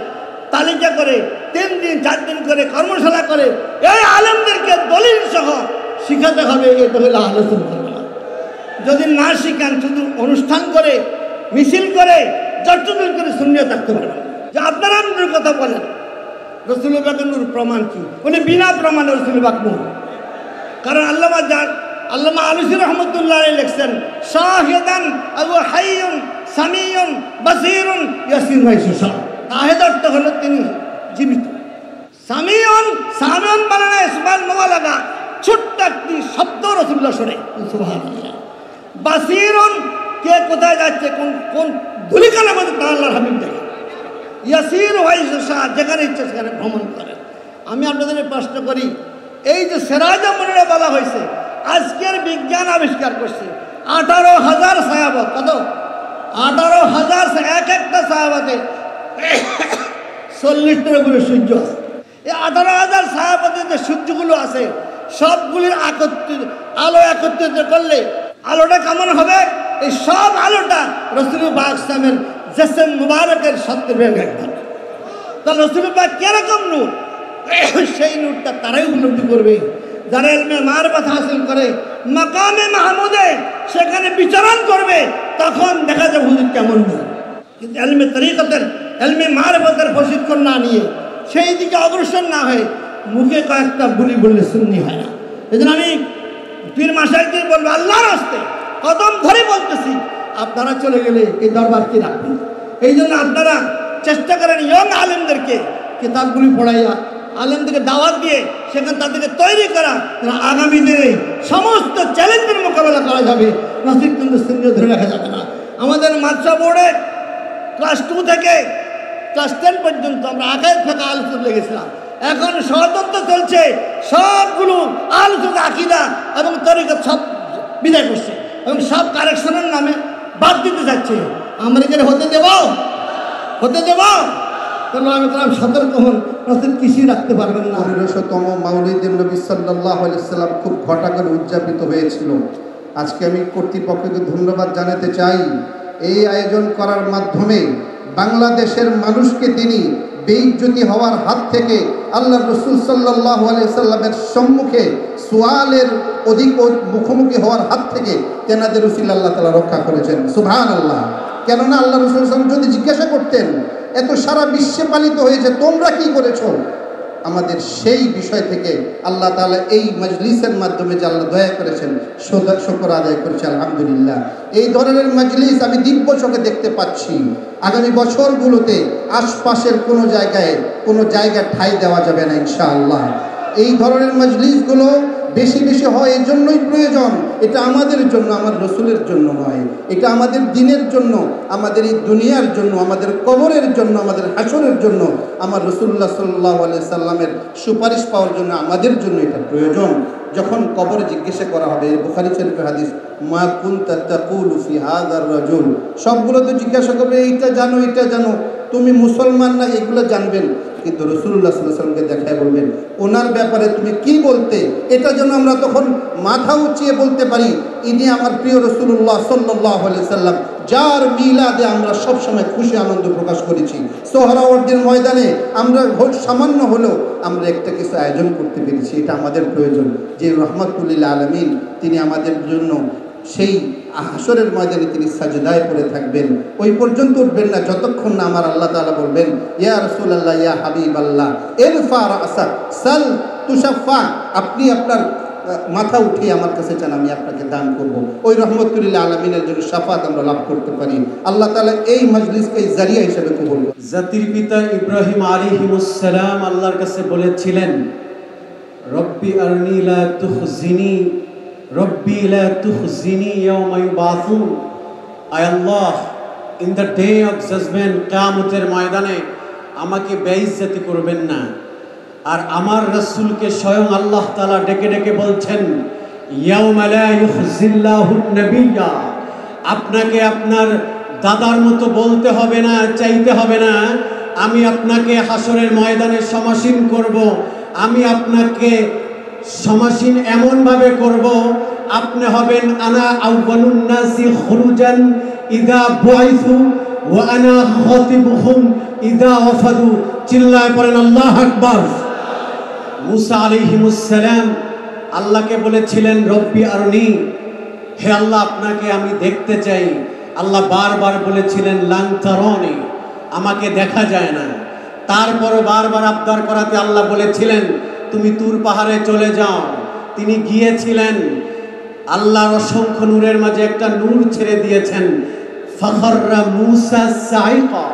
তালিকা করে 3 দিন 4 দিন করে কর্মশালা করে এই আলেমদেরকে দলিল সহ শিখাতে হবে। এটা হলো আহলে সুন্নাত ওয়াল জামাত। যদি না শিখান, শুধু অনুষ্ঠান করে মিছিল করে জটজট করে শূন্য থাকতে পারবেন। যে আপনারা নূরের কথা বলেন, রসুল পাকের নূর প্রমাণ কি? উনি বিনা প্রমাণে রসুল পাক নূর। কারণ আল্লামা আলুসি রহমতুল্লাহ আলাইহি লিখছেন, শাহিদান আবু হাইয়ুন সামিয়ুন বাসীরুন ইয়াসির মাইসুসা। শাহিদ অর্থ হলো তিনি জীবিত। সামিয়ুন মানে না ইসমাইল মুবালাগা, ছোট্ট একটি শব্দ রাসূলুল্লাহ শুনে, সুবহানাল্লাহ। বাসীরুন, কে কোথায় যাচ্ছে, কোন ধুলিকানার মধ্যে তা আল্লাহর হাবিব দেখে। ইয়াসির ওয়াইসা, যেখানে ইচ্ছে সেখানে ভ্রমণ করে। আমি আপনাদের প্রশ্ন করি, এই যে সেরাজা মুনিরা বলা হয়েছে, আজকের বিজ্ঞান আবিষ্কার করছে 18,000 সাহাবত। কত? 18,000। এক একটা সাহাবাতে 40টার উপরে সূর্য আছে। এই 18,000 সাহাবাতে যে সূর্যগুলো আছে, সবগুলির আলো একত্রিত করলে আলোটা কেমন হবে? এই সব আলোটা রাসূল পাক সাল্লামের জিসম মুবারকের সত্যের ব্যাখ্যা। তা রাসূল পাক কিরকম নূর, সেই নূরটা তারাই উপলব্ধি করবে যারা ইলমে মারফত হাসিল করে, মাকামে মাহমুদে সেখানে বিচরণ করবে, তখন দেখা যাবে হুজুর কেমন নূর। কিন্তু ইলমে তরিকতের, ইলমে মারফতের প্রশিক্ষণ না নিয়ে, সেই দিকে অগ্রসর না হয়ে মুখে কয়েকটা বুলি বললে সুন্নি হয় না। এই জন্য আমি পীর মাশায়েখদের বলবো, আল্লাহর রাস্তায় কদম ধরে বলতেছি, আপনারা চলে গেলে এই দরবার কি রাখবেন? এই জন্য আপনারা চেষ্টা করেন ইয়ং আলেমদেরকে কিতাবগুলি পড়াইয়া, আলেমদেরকে দাওয়াত দিয়ে সেখানে তাদেরকে তৈরি করা, আগামী দিনে সমস্ত চ্যালেঞ্জের মোকাবেলা করা যাবে। নসিব কিন্তু শূন্য ধরে রাখা যাবে না। আমাদের মাদ্রাসা বোর্ডে ক্লাস 2 থেকে ক্লাস 10 পর্যন্ত আমরা আকায়েদ থেকে আলোচনা লেগেছিলাম। এখন ষড়যন্ত্র চলছে, সবগুলো আলোচনা আকীদা এবং তরিকত সব বিদায় করছে এবং সব কারেকশনের নামে বাদ দিতে যাচ্ছে। আমরা এখানে হতে দেব? তাহলে আমি বললাম সতর্ক হন, নতুন কিছুই রাখতে পারবেন না। 1500তম মাউলিদে নবী সাল্লাল্লাহু আলাইহি সাল্লাম খুব ঘটা করে উদযাপিত হয়েছিল। আজকে আমি কর্তৃপক্ষকে ধন্যবাদ জানাতে চাই। এই আয়োজন করার মাধ্যমে বাংলাদেশের মানুষকে তিনি বেইজ্জতি হওয়ার হাত থেকে আল্লাহ রসুল সাল্লাল্লাহু আলাইহি সাল্লামের সম্মুখে সুয়ালের অধিক মুখোমুখি হওয়ার হাত থেকে তেনাদের উসিলা আল্লাহ তাআলা রক্ষা করেছেন। সুবহানাল্লাহ। কেননা আল্লাহ রসুল যদি জিজ্ঞাসা করতেন, এত সারা বিশ্বে পালিত হয়েছে, তোমরা কি করেছো, আমাদের সেই বিষয় থেকে আল্লাহ তাআলা এই মজলিসের মাধ্যমে যে আল্লাহ দয়া করেছেন, শুকর আদায় করেছে আলহামদুলিল্লাহ। এই ধরনের মজলিস আমি দিব্য চোখে দেখতে পাচ্ছি। আগামী বছরগুলোতে আশপাশের কোনো জায়গায় ঠাঁই দেওয়া যাবে না ইনশাআল্লাহ। এই ধরনের মজলিসগুলো বেশি বেশি হয় এই জন্যই প্রয়োজন। এটা আমাদের জন্য, আমার রসুলের জন্য নয়, এটা আমাদের দিনের জন্য, আমাদের এই দুনিয়ার জন্য, আমাদের কবরের জন্য, আমাদের হাসরের জন্য, আমার রসুল্লাহ সাল্লাল্লাহু আলাইহি সাল্লামের সুপারিশ পাওয়ার জন্য আমাদের জন্য এটা প্রয়োজন। যখন কবরে জিজ্ঞাসা করা হবে, বুখারী শরীফের হাদিস, মা কুনতা তাকুলু ফি হাযার রাজুল, সবগুলো তো জিজ্ঞাসা করবে এইটা জানো, এটা জানো, তুমি মুসলমান না, এগুলো জানবেন, কিন্তু রাসূলুল্লাহ সাল্লাল্লাহু আলাইহি ওয়াসাল্লামকে দেখায় বলবেন ওনার ব্যাপারে তুমি কি বলতে, এটা যেন আমরা তখন মাথা উঁচিয়ে বলতে পারি, ইনি আমার প্রিয় রাসূলুল্লাহ সাল্লাল্লাহু আলাইহি সাল্লাম, যার মিলাদে আমরা সবসময় খুশি আনন্দ প্রকাশ করেছি। সোহরাওয়ার্দীর ময়দানে আমরা সামান্য হলেও আমরা একটা কিছু আয়োজন করতে পেরেছি, এটা আমাদের প্রয়োজন। যে রহমাতুল আলামিন তিনি আমাদের জন্য সেই হাসরের ময়দানে তিনি সাজদায় পড়ে থাকবেন, ওই পর্যন্ত উঠবেন না যতক্ষণ না আমার আল্লাহ তাআলা বলবেন, ইয়া রাসূলুল্লাহ ইয়া হাবিবাল্লাহ ইরফা রাসাক সাল তুশাফা, আপনি আপনার মাথা উঠিয়ে আমার কাছে চান, আমি আপনাকে দান করব। ওই রহমতুল আলামিনের জন্য শাফাত আমরা লাভ করতে পারি। আল্লাহ তাআলা এই মজলিসকে জারিয়া হিসেবে কবুল করুন। জাতির পিতা ইব্রাহিম আলাইহিস সালাম আল্লাহর কাছে বলেছিলেন, রব্বি আরনি লা তুখজিনি, রব্বি লা তুখজিনি ইয়াওমা ইউবাসুন। আয় আল্লাহ, in the day of judgment, কিয়ামতের ময়দানে আমাকে বেইজ্জতি করবেন না। আর আমার রাসূলকে স্বয়ং আল্লাহ তাআলা ডেকে ডেকে বলছেন, ইয়াওমা লা ইউখজিল্লাহুন নাবিয়্যা, আপনাকে আপনার দাদার মতো বলতে হবে না, চাইতে হবে না, আমি আপনাকে হাসরের ময়দানে সমাসীন করব। আমি আপনাকে সমাসীন এমনভাবে করব, আপনি হবেন আনা আউয়ালুন নাসি খুরুজান ইদা বুইসু ওয়া আনা খাতিবুহুম ইদা ওয়াফাদু। চিল্লায় পড়েন আল্লাহু আকবার। মুসা আলাইহিস সালাম আল্লাহকে বলেছিলেন, রব্বি আরনি, হে আল্লাহ আপনাকে আমি দেখতে চাই। আল্লাহ বারবার বলেছিলেন, লান তারানি, আমাকে দেখা যায় না। তারপরও বারবার আবদার করাতে আল্লাহ বলেছিলেন, তুমি তুর পাহাড়ে চলে যাও। তিনি গিয়েছিলেন, আল্লাহর অসংখ্য নূরের মাঝে একটা নূর ছেড়ে দিয়েছেন, ফাখররা মুসা সাইকা,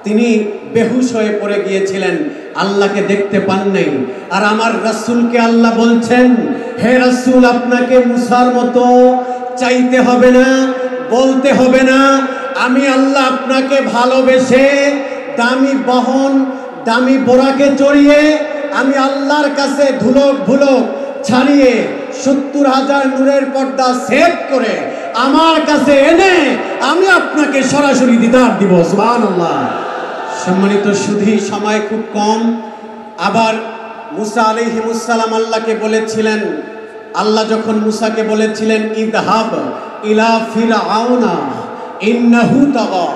তিনি বেহুশ হয়ে পড়ে গিয়েছিলেন, আল্লাহকে দেখতে পান নাই। আর আমার রাসূলকে আল্লাহ বলছেন, হে রাসূল, আপনাকে মুসার মতো চাইতে হবে না, বলতে হবে না, আমি আল্লাহ আপনাকে ভালোবেসে দামি বহন, দামি বোরাকে চড়িয়ে আমি আল্লাহর কাছে ধুলক ভুলক ছাড়িয়ে 70,000 নূরের পর্দা সেভ করে আমার কাছে এনে আমি আপনাকে সরাসরি দিদার দিব। সুবহানাল্লাহ। সম্মানিত সুধী, সময় খুব কম। আবার মুসা আলাইহিস সালাম আল্লাহকে বলেছিলেন, আল্লাহ যখন মুসাকে বলেছিলেন, ইযহাব ইলা ফিরআউনা ইন্নাহু তাগা,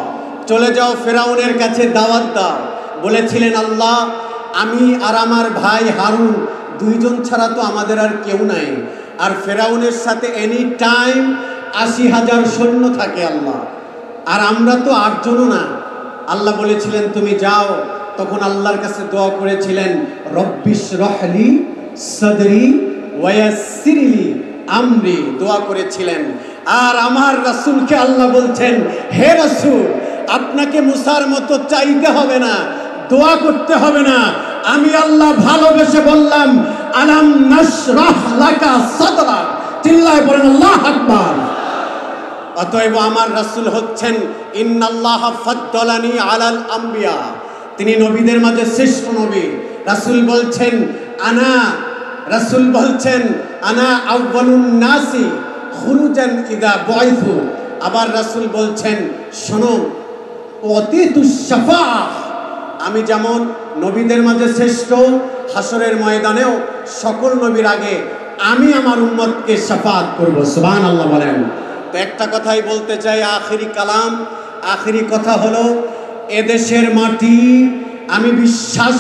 চলে যাও ফেরাউনের কাছে দাওয়াত দাও। বলেছিলেন, আল্লাহ আমি আর আমার ভাই হারুন দুইজন ছাড়া তো আমাদের আর কেউ নাই, আর ফেরাউনের সাথে এনি টাইম 80,000 সৈন্য থাকে আল্লাহ, আর আমরা তো 8 জনও না। আল্লাহ বলেছিলেন তুমি যাও। তখন আল্লাহর কাছে দোয়া করেছিলেন, রব্বিশ রহলি সাদরি ওয়ায়াসসিরলি আমরি, দোয়া করেছিলেন। আর আমার রাসূলকে আল্লাহ বলছেন, হে রাসূল, আপনাকে মুসার মতো চাইতে হবে না, দোয়া করতে হবে না, আমি আল্লাহ ভালোবেসে বললাম, আলাম নাশরাহ লাকা সাদরা। চিল্লায় পড়েন আল্লাহু আকবার। অতএব আমার রাসূল হচ্ছেন, ইন্নাল্লাহা ফাদ্দালানি আলাল আম্বিয়া, তিনি নবীদের মাঝে শ্রেষ্ঠ নবী। রাসূল বলছেন, রাসূল বলছেন আনা আউয়ালুন নাসি খুরুজান ইদা বুইসু। আবার রাসূল বলছেন, শোনো, ওয়াতিতুশ শাফাআ, আমি যেমন নবীদের মাঝে শ্রেষ্ঠ, হাসরের ময়দানেও সকল নবীর আগে আমি আমার উম্মতকে শাফাআত করব। সুবহানাল্লাহ বলেন। তো একটা কথাই বলতে চাই, আখিরি কালাম, আখিরি কথা হলো, এদেশের মাটি আমি বিশ্বাস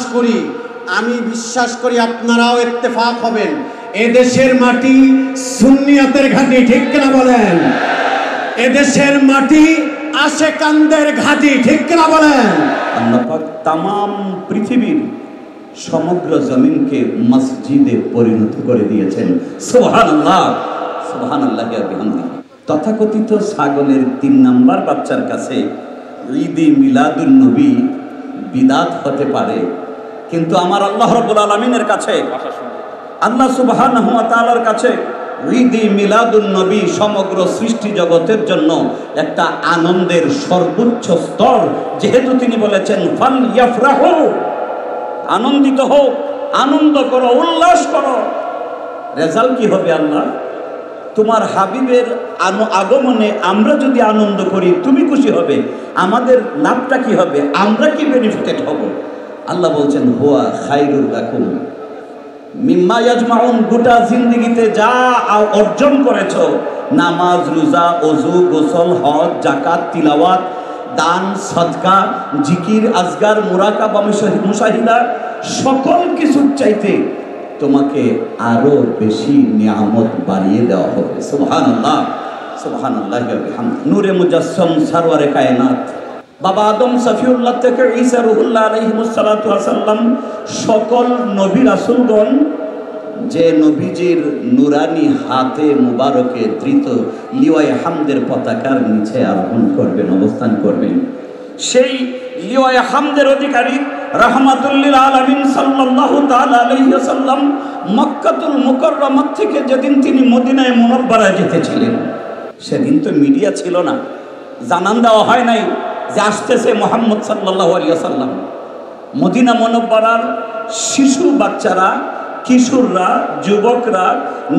করি আপনারাও ইত্তেফাক হবেন, এদেশের মাটি সুন্নিয়াতের ঘাঁটি, ঠিক কিনা বলেন? এদেশের মাটি আশেকানদের ঘাঁটি, ঠিক কিনা বলেন? আল্লাহ পাক তামাম পৃথিবীর সমগ্র জমিনকে মসজিদে পরিণত করে দিয়েছেন। সুবহানাল্লাহ, সুবহানাল্লাহি ওয়া বিহামদিহি। তথাকথিত ছাগলের 3 নাম্বার বাচ্চার কাছে ঈদে মিলাদুন নবী বিদাত হতে পারে, কিন্তু আমার আল্লাহ রাব্বুল আলামিনের কাছে আল্লাহ সুবহানাহু ওয়া তাআলার কাছে ঈদে মিলাদুন নবী সমগ্র সৃষ্টি জগতের জন্য একটা আনন্দের সর্বোচ্চ স্তর। যেহেতু তিনি বলেছেন ফাল ইয়াফরাহু, আনন্দিত হও, আনন্দ করো, উল্লাস করো। রেজাল্ট কি হবে আল্লাহ? তোমার হাবিবের আগমনে আমরা যদি আনন্দ করি তুমি খুশি হবে, আমাদের লাভটা কি হবে, আমরা কি বেনিফিটেড হব? আল্লাহ বলছেন হুয়া খায়রুল লাকুম মিম্মা ইয়াজমাউন, গোটা জিন্দেগিতে যা অর্জন করেছো, নামাজ, রোজা, ওযু, গোসল, হজ, যাকাত, তিলাওয়াত, দান, সদকা, জিকির, আজগার, মুরাকাবা, মুশাহিদা, সকল কিছুর চাইতে তোমাকে আরো বেশি নিয়ামত বাড়িয়ে দেওয়া হবে। সুবহানাল্লাহ, সুবহানাল্লাহ ওয়া বিহামদিহি। নূরে মুজাসসাম সরওয়ারে কায়নাত বাবা আদম সফিউল্লাহ থেকে ঈসা রুহুল্লাহ আলাইহিস সালাতু ওয়াস সালাম, সকল নবী রাসূলগণ যে নবীজির নুরানি হাতে মুবারকে ধৃত লিওয়ায়ে হামদের পতাকার নিচে আরোহণ করবেন, অবস্থান করবেন, সেই লিওয়ায়ে হামদের অধিকারী রাহমাতুল লিল আলামিন সাল্লাল্লাহু তাআলা আলাইহি ওয়াসাল্লাম মক্কাতুল মুকাররমা থেকে যেদিন তিনি মদিনায়ে মুনাওয়ারায় যেতেছিলেন, সেদিন তো মিডিয়া ছিল না, জানান দেওয়া হয় নাই যে আসতেছে মুহাম্মদ সাল্লাল্লাহু আলাইহি ওয়াসাল্লাম। মদিনা মুনাওয়ারার শিশু বাচ্চারা, কিশোররা, যুবকরা,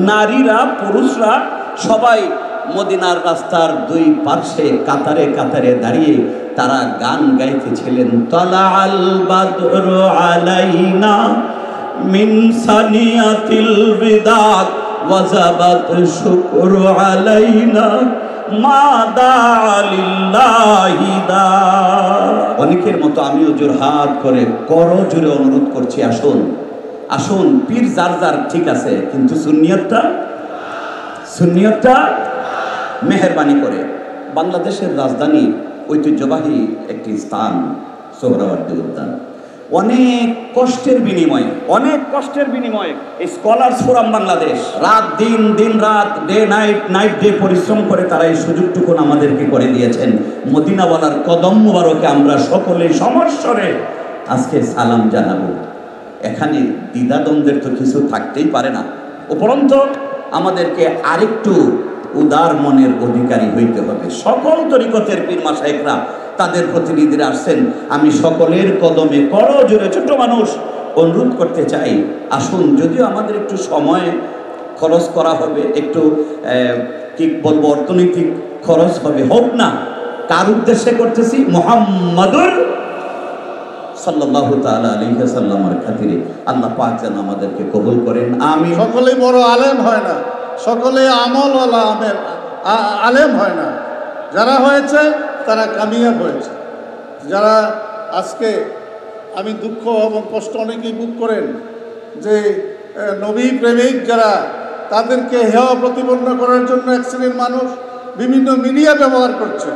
নারীরা, পুরুষরা সবাই মদিনার রাস্তার দুই পার্শ্বে কাতারে কাতারে দাঁড়িয়ে তারা গান গাইতেছিলেন, তালাআল বাদরু আলাইনা মিন সানিয়াতিল বিদাত ওয়াজাবাত শুকরু আলাইনা মা দালিল্লাহি দা। অনেকের মতো আমিও জোরহাত করে করজোরে অনুরোধ করছি, আসুন আসুন, পীর যার যার ঠিক আছে, কিন্তু সুন্নিয়তটা মেহেরবানি করে। বাংলাদেশের রাজধানী ঐতিহ্যবাহী একটি স্থান সোহরাওয়ার্দী উদ্যান। অনেক কষ্টের বিনিময়ে এই স্কলার্স ফোরাম বাংলাদেশ রাত দিন রাত, ডে নাইট ডে পরিশ্রম করে তারা এই সুযোগটুকু আমাদেরকে করে দিয়েছেন। মদিনাওয়ালার কদম মুবারকে আমরা সকলে সমস্বরে আজকে সালাম জানাবো। এখানে দ্বিধাদ্বন্দ্বের তো কিছু থাকতেই পারে না, উপরন্তু আমাদেরকে আরেকটু উদার মনের অধিকারী হইতে হবে। সকল তরিকতের পীর মাশায়েখরা, তাদের প্রতিনিধিরা আসছেন, আমি সকলের কদমে করজোরে ছোট মানুষ অনুরোধ করতে চাই, আসুন। যদিও আমাদের একটু সময় খরচ করা হবে, একটু কি বলবো অর্থনৈতিক খরচ হবে, হোক না, কার উদ্দেশ্যে করতেছি? মুহাম্মাদুর সাল্লাল্লাহু তাআলা আলাইহি ওয়াসাল্লামের খাতিরে আল্লাহ পাক যেন আমাদেরকে কবুল করেন, আমিন। সকলেই বড় আলেম হয় না, সকলে আমলওয়ালা আলেম হয় না। যারা হয়েছে তারা কামিয়াব হয়েছে। যারা আজকে, আমি দুঃখ এবং কষ্ট অনেকেই বুক করেন যে নবী প্রেমিক যারা, তাদেরকে হেয় প্রতিপন্ন করার জন্য এক শ্রেণীর মানুষ বিভিন্ন মিডিয়া ব্যবহার করছে,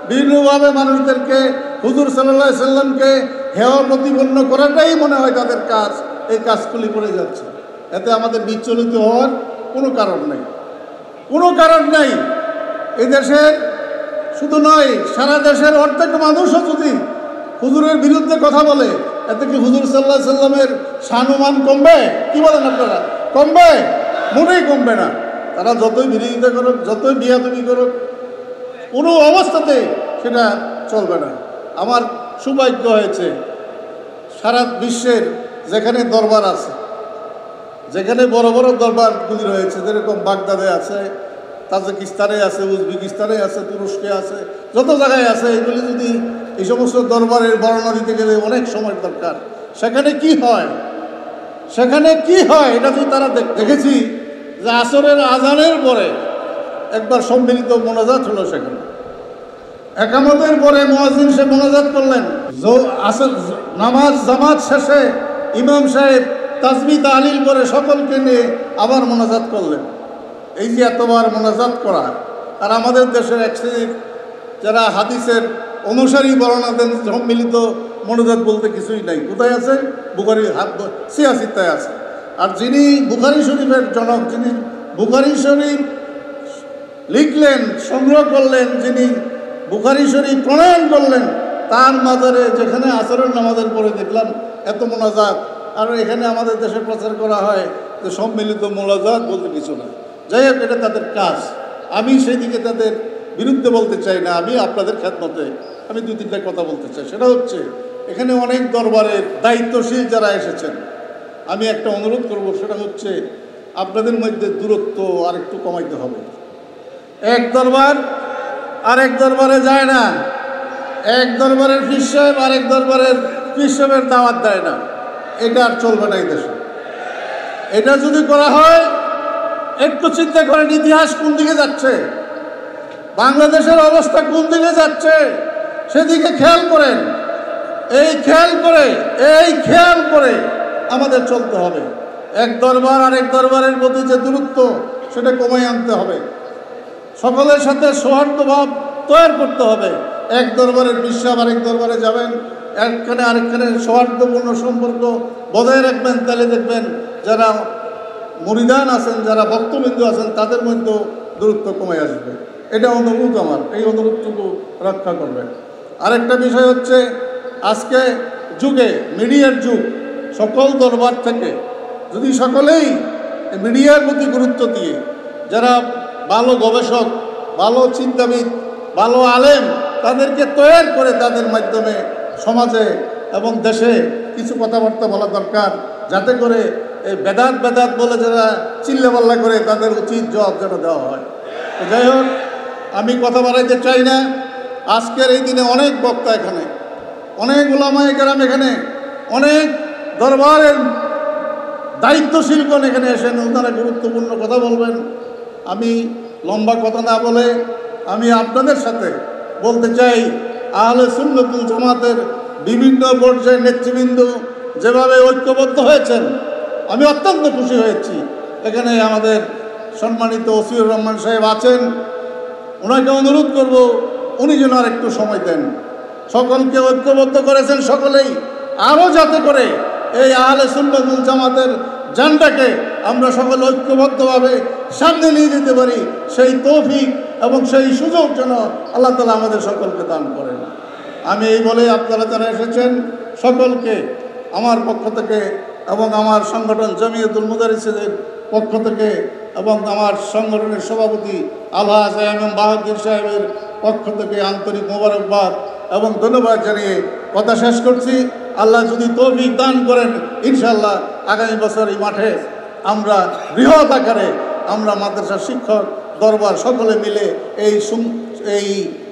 বিভিন্নভাবে মানুষদেরকে হুজুর সাল্লাল্লাহু আলাইহি সাল্লামকে হেয় প্রতিপন্ন করাটাই মনে হয় তাদের কাজ। এই কাজগুলি করে যাচ্ছে, এতে আমাদের বিচলিত হওয়ার কোনো কারণ নেই। এই দেশে শুধু নয়, সারা দেশের অর্ধেক মানুষও যদি হুজুরের বিরুদ্ধে কথা বলে, এতে কি হুজুর সাল্লাল্লাহু আলাইহি সাল্লামের সম্মান কমবে? কি বলেন আপনারা? কমবে? মোটেই কমবে না। তারা যতই বিরোধিতা করুক, যতই বিয়াদবি করুক, কোনো অবস্থাতেই সেটা চলবে না। আমার সৌভাগ্য হয়েছে সারা বিশ্বের যেখানে দরবার আছে, যেখানে বড় বড় দরবারগুলি রয়েছে, যেরকম বাগদাদে আছে, তাজিকিস্তানে আছে, উজবেকিস্তানে আছে, তুরস্কে আছে, যত জায়গায় আছে, এগুলি যদি এই সমস্ত দরবারের বর্ণনা দিতে গেলে অনেক সময় দরকার। সেখানে কি হয় এটা যদি তারা দেখেছি যে আসরের আজানের পরে একবার সম্মিলিত মোনাজাত হলো, সেখানে একামতের পরে মুয়াজ্জিন সে মোনাজাত করলেন, নামাজ জামাত শেষে ইমাম সাহেব তাসবিহ তাহলিল করে সকলকে নিয়ে আবার মোনাজাত করলেন। এই যে এতবার মোনাজাত করা, আর আমাদের দেশের এক শ্রেণীর যারা হাদিসের অনুসারী বর্ণনা দেন, সম্মিলিত মোনাজাত বলতে কিছুই নাই। কোথায় আছে? বুখারী সিয়াসিতায় আছে। আর যিনি বুখারী শরীফের জনক, যিনি বুখারী শরীফ লিখলেন, সংগ্রহ করলেন, যিনি বুখারী শরীফ প্রণয়ন করলেন, তার মাজারে যেখানে আসরের নামাজের পরে দেখলাম এত মোনাজাত। আর এখানে আমাদের দেশে প্রচার করা হয় তো সম্মিলিত মোলাজাত বলতে কিছু না। যাই হোক, এটা তাদের কাজ, আমি সেই দিকে তাদের বিরুদ্ধে বলতে চাই না। আমি আপনাদের খেদমতে আমি 2-3টা কথা বলতে চাই। সেটা হচ্ছে, এখানে অনেক দরবারের দায়িত্বশীল যারা এসেছেন, আমি একটা অনুরোধ করব, সেটা হচ্ছে আপনাদের মধ্যে দূরত্ব আর একটু কমাইতে হবে। এক দরবার আরেক দরবারে যায় না, এক দরবারের পীর সাহেব আরেক দরবারের পীর সাহেবের দাওয়াত দেয় না। এটা আর চলবে না এই দেশে। এটা যদি করা হয়, একটু চিন্তা করেন ইতিহাস কোন দিকে যাচ্ছে, বাংলাদেশের অবস্থা কোন দিকে যাচ্ছে, সেদিকে খেয়াল করেন। এই খেয়াল করে আমাদের চলতে হবে। এক দরবার আরেক দরবারের মধ্যে যে দূরত্ব, সেটা কমিয়ে আনতে হবে। সকলের সাথে সৌহার্দ্যভাব তৈরি করতে হবে। এক দরবারের বিশ্বাস আরেক দরবারে যাবেন, একখানে আরেকখানে সৌহার্দ্যপূর্ণ সম্পর্ক বজায় রাখবেন, তাহলে দেখবেন যারা মুরিদান আছেন, যারা ভক্তবিন্দু আছেন, তাদের মধ্যেও দূরত্ব কমে আসবে। এটা অনুরোধ আমার, এই অনুরোধটুকু রক্ষা করবেন। আরেকটা বিষয় হচ্ছে, আজকে যুগে মিডিয়ার যুগ, সকল দরবার থেকে যদি সকলেই মিডিয়ার প্রতি গুরুত্ব দিয়ে, যারা ভালো গবেষক, ভালো চিন্তাবিদ, ভালো আলেম, তাদেরকে তৈরি করে তাদের মাধ্যমে সমাজে এবং দেশে কিছু কথাবার্তা বলা দরকার, যাতে করে এই বেদাত বলে যারা চিল্লাপাল্লা করে, তাদের উচিত জবাব যেন দেওয়া হয়। তো যাই হোক, আমি কথা বাড়াইতে চাই না। আজকের এই দিনে অনেক বক্তা এখানে, অনেক উলামায়ে কেরাম এখানে, অনেক দরবারের দায়িত্বশীলগণ এখানে এসেন, ওনারা গুরুত্বপূর্ণ কথা বলবেন। আমি লম্বা কথা না বলে আমি আপনাদের সাথে বলতে চাই, আহলে সুন্নাতুল জামাতের বিভিন্ন পর্যায়ের নেতৃবৃন্দ যেভাবে ঐক্যবদ্ধ হয়েছেন, আমি অত্যন্ত খুশি হয়েছি। এখানে আমাদের সম্মানিত ওসিউর রহমান সাহেব আছেন, ওনাকে অনুরোধ করব উনি যেন আর একটু সময় দেন। সকলকে ঐক্যবদ্ধ করেছেন সকলেই, আরও যাতে করে এই আহলে সুন্নাতুল জামাতের জানটাকে আমরা সকলে ঐক্যবদ্ধভাবে সামনে নিয়ে যেতে পারি, সেই তৌফিক এবং সেই সুযোগ যেন আল্লাহ তাআলা আমাদের সকলকে দান করেন। আমি এই বলে আপনারা যারা এসেছেন সকলকে আমার পক্ষ থেকে এবং আমার সংগঠন জমিয়তুল মুদারিসিনের পক্ষ থেকে এবং আমার সংগঠনের সভাপতি আলহাজ এম বাহাদুর সাহেবের পক্ষ থেকে আন্তরিক মোবারকবাদ এবং ধন্যবাদ জানিয়ে কথা শেষ করছি। আল্লাহ যদি তৌফিক দান করেন, ইনশাআল্লাহ আগামী বছর এই মাঠে আমরা বৃহৎ আকারে আমরা মাদ্রাসা শিক্ষক দরবার সকলে মিলে এই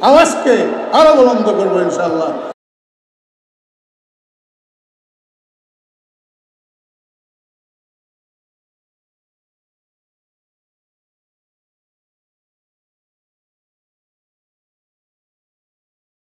আওয়াজকে আরো বুলন্দ করবো ইনশাআল্লাহ।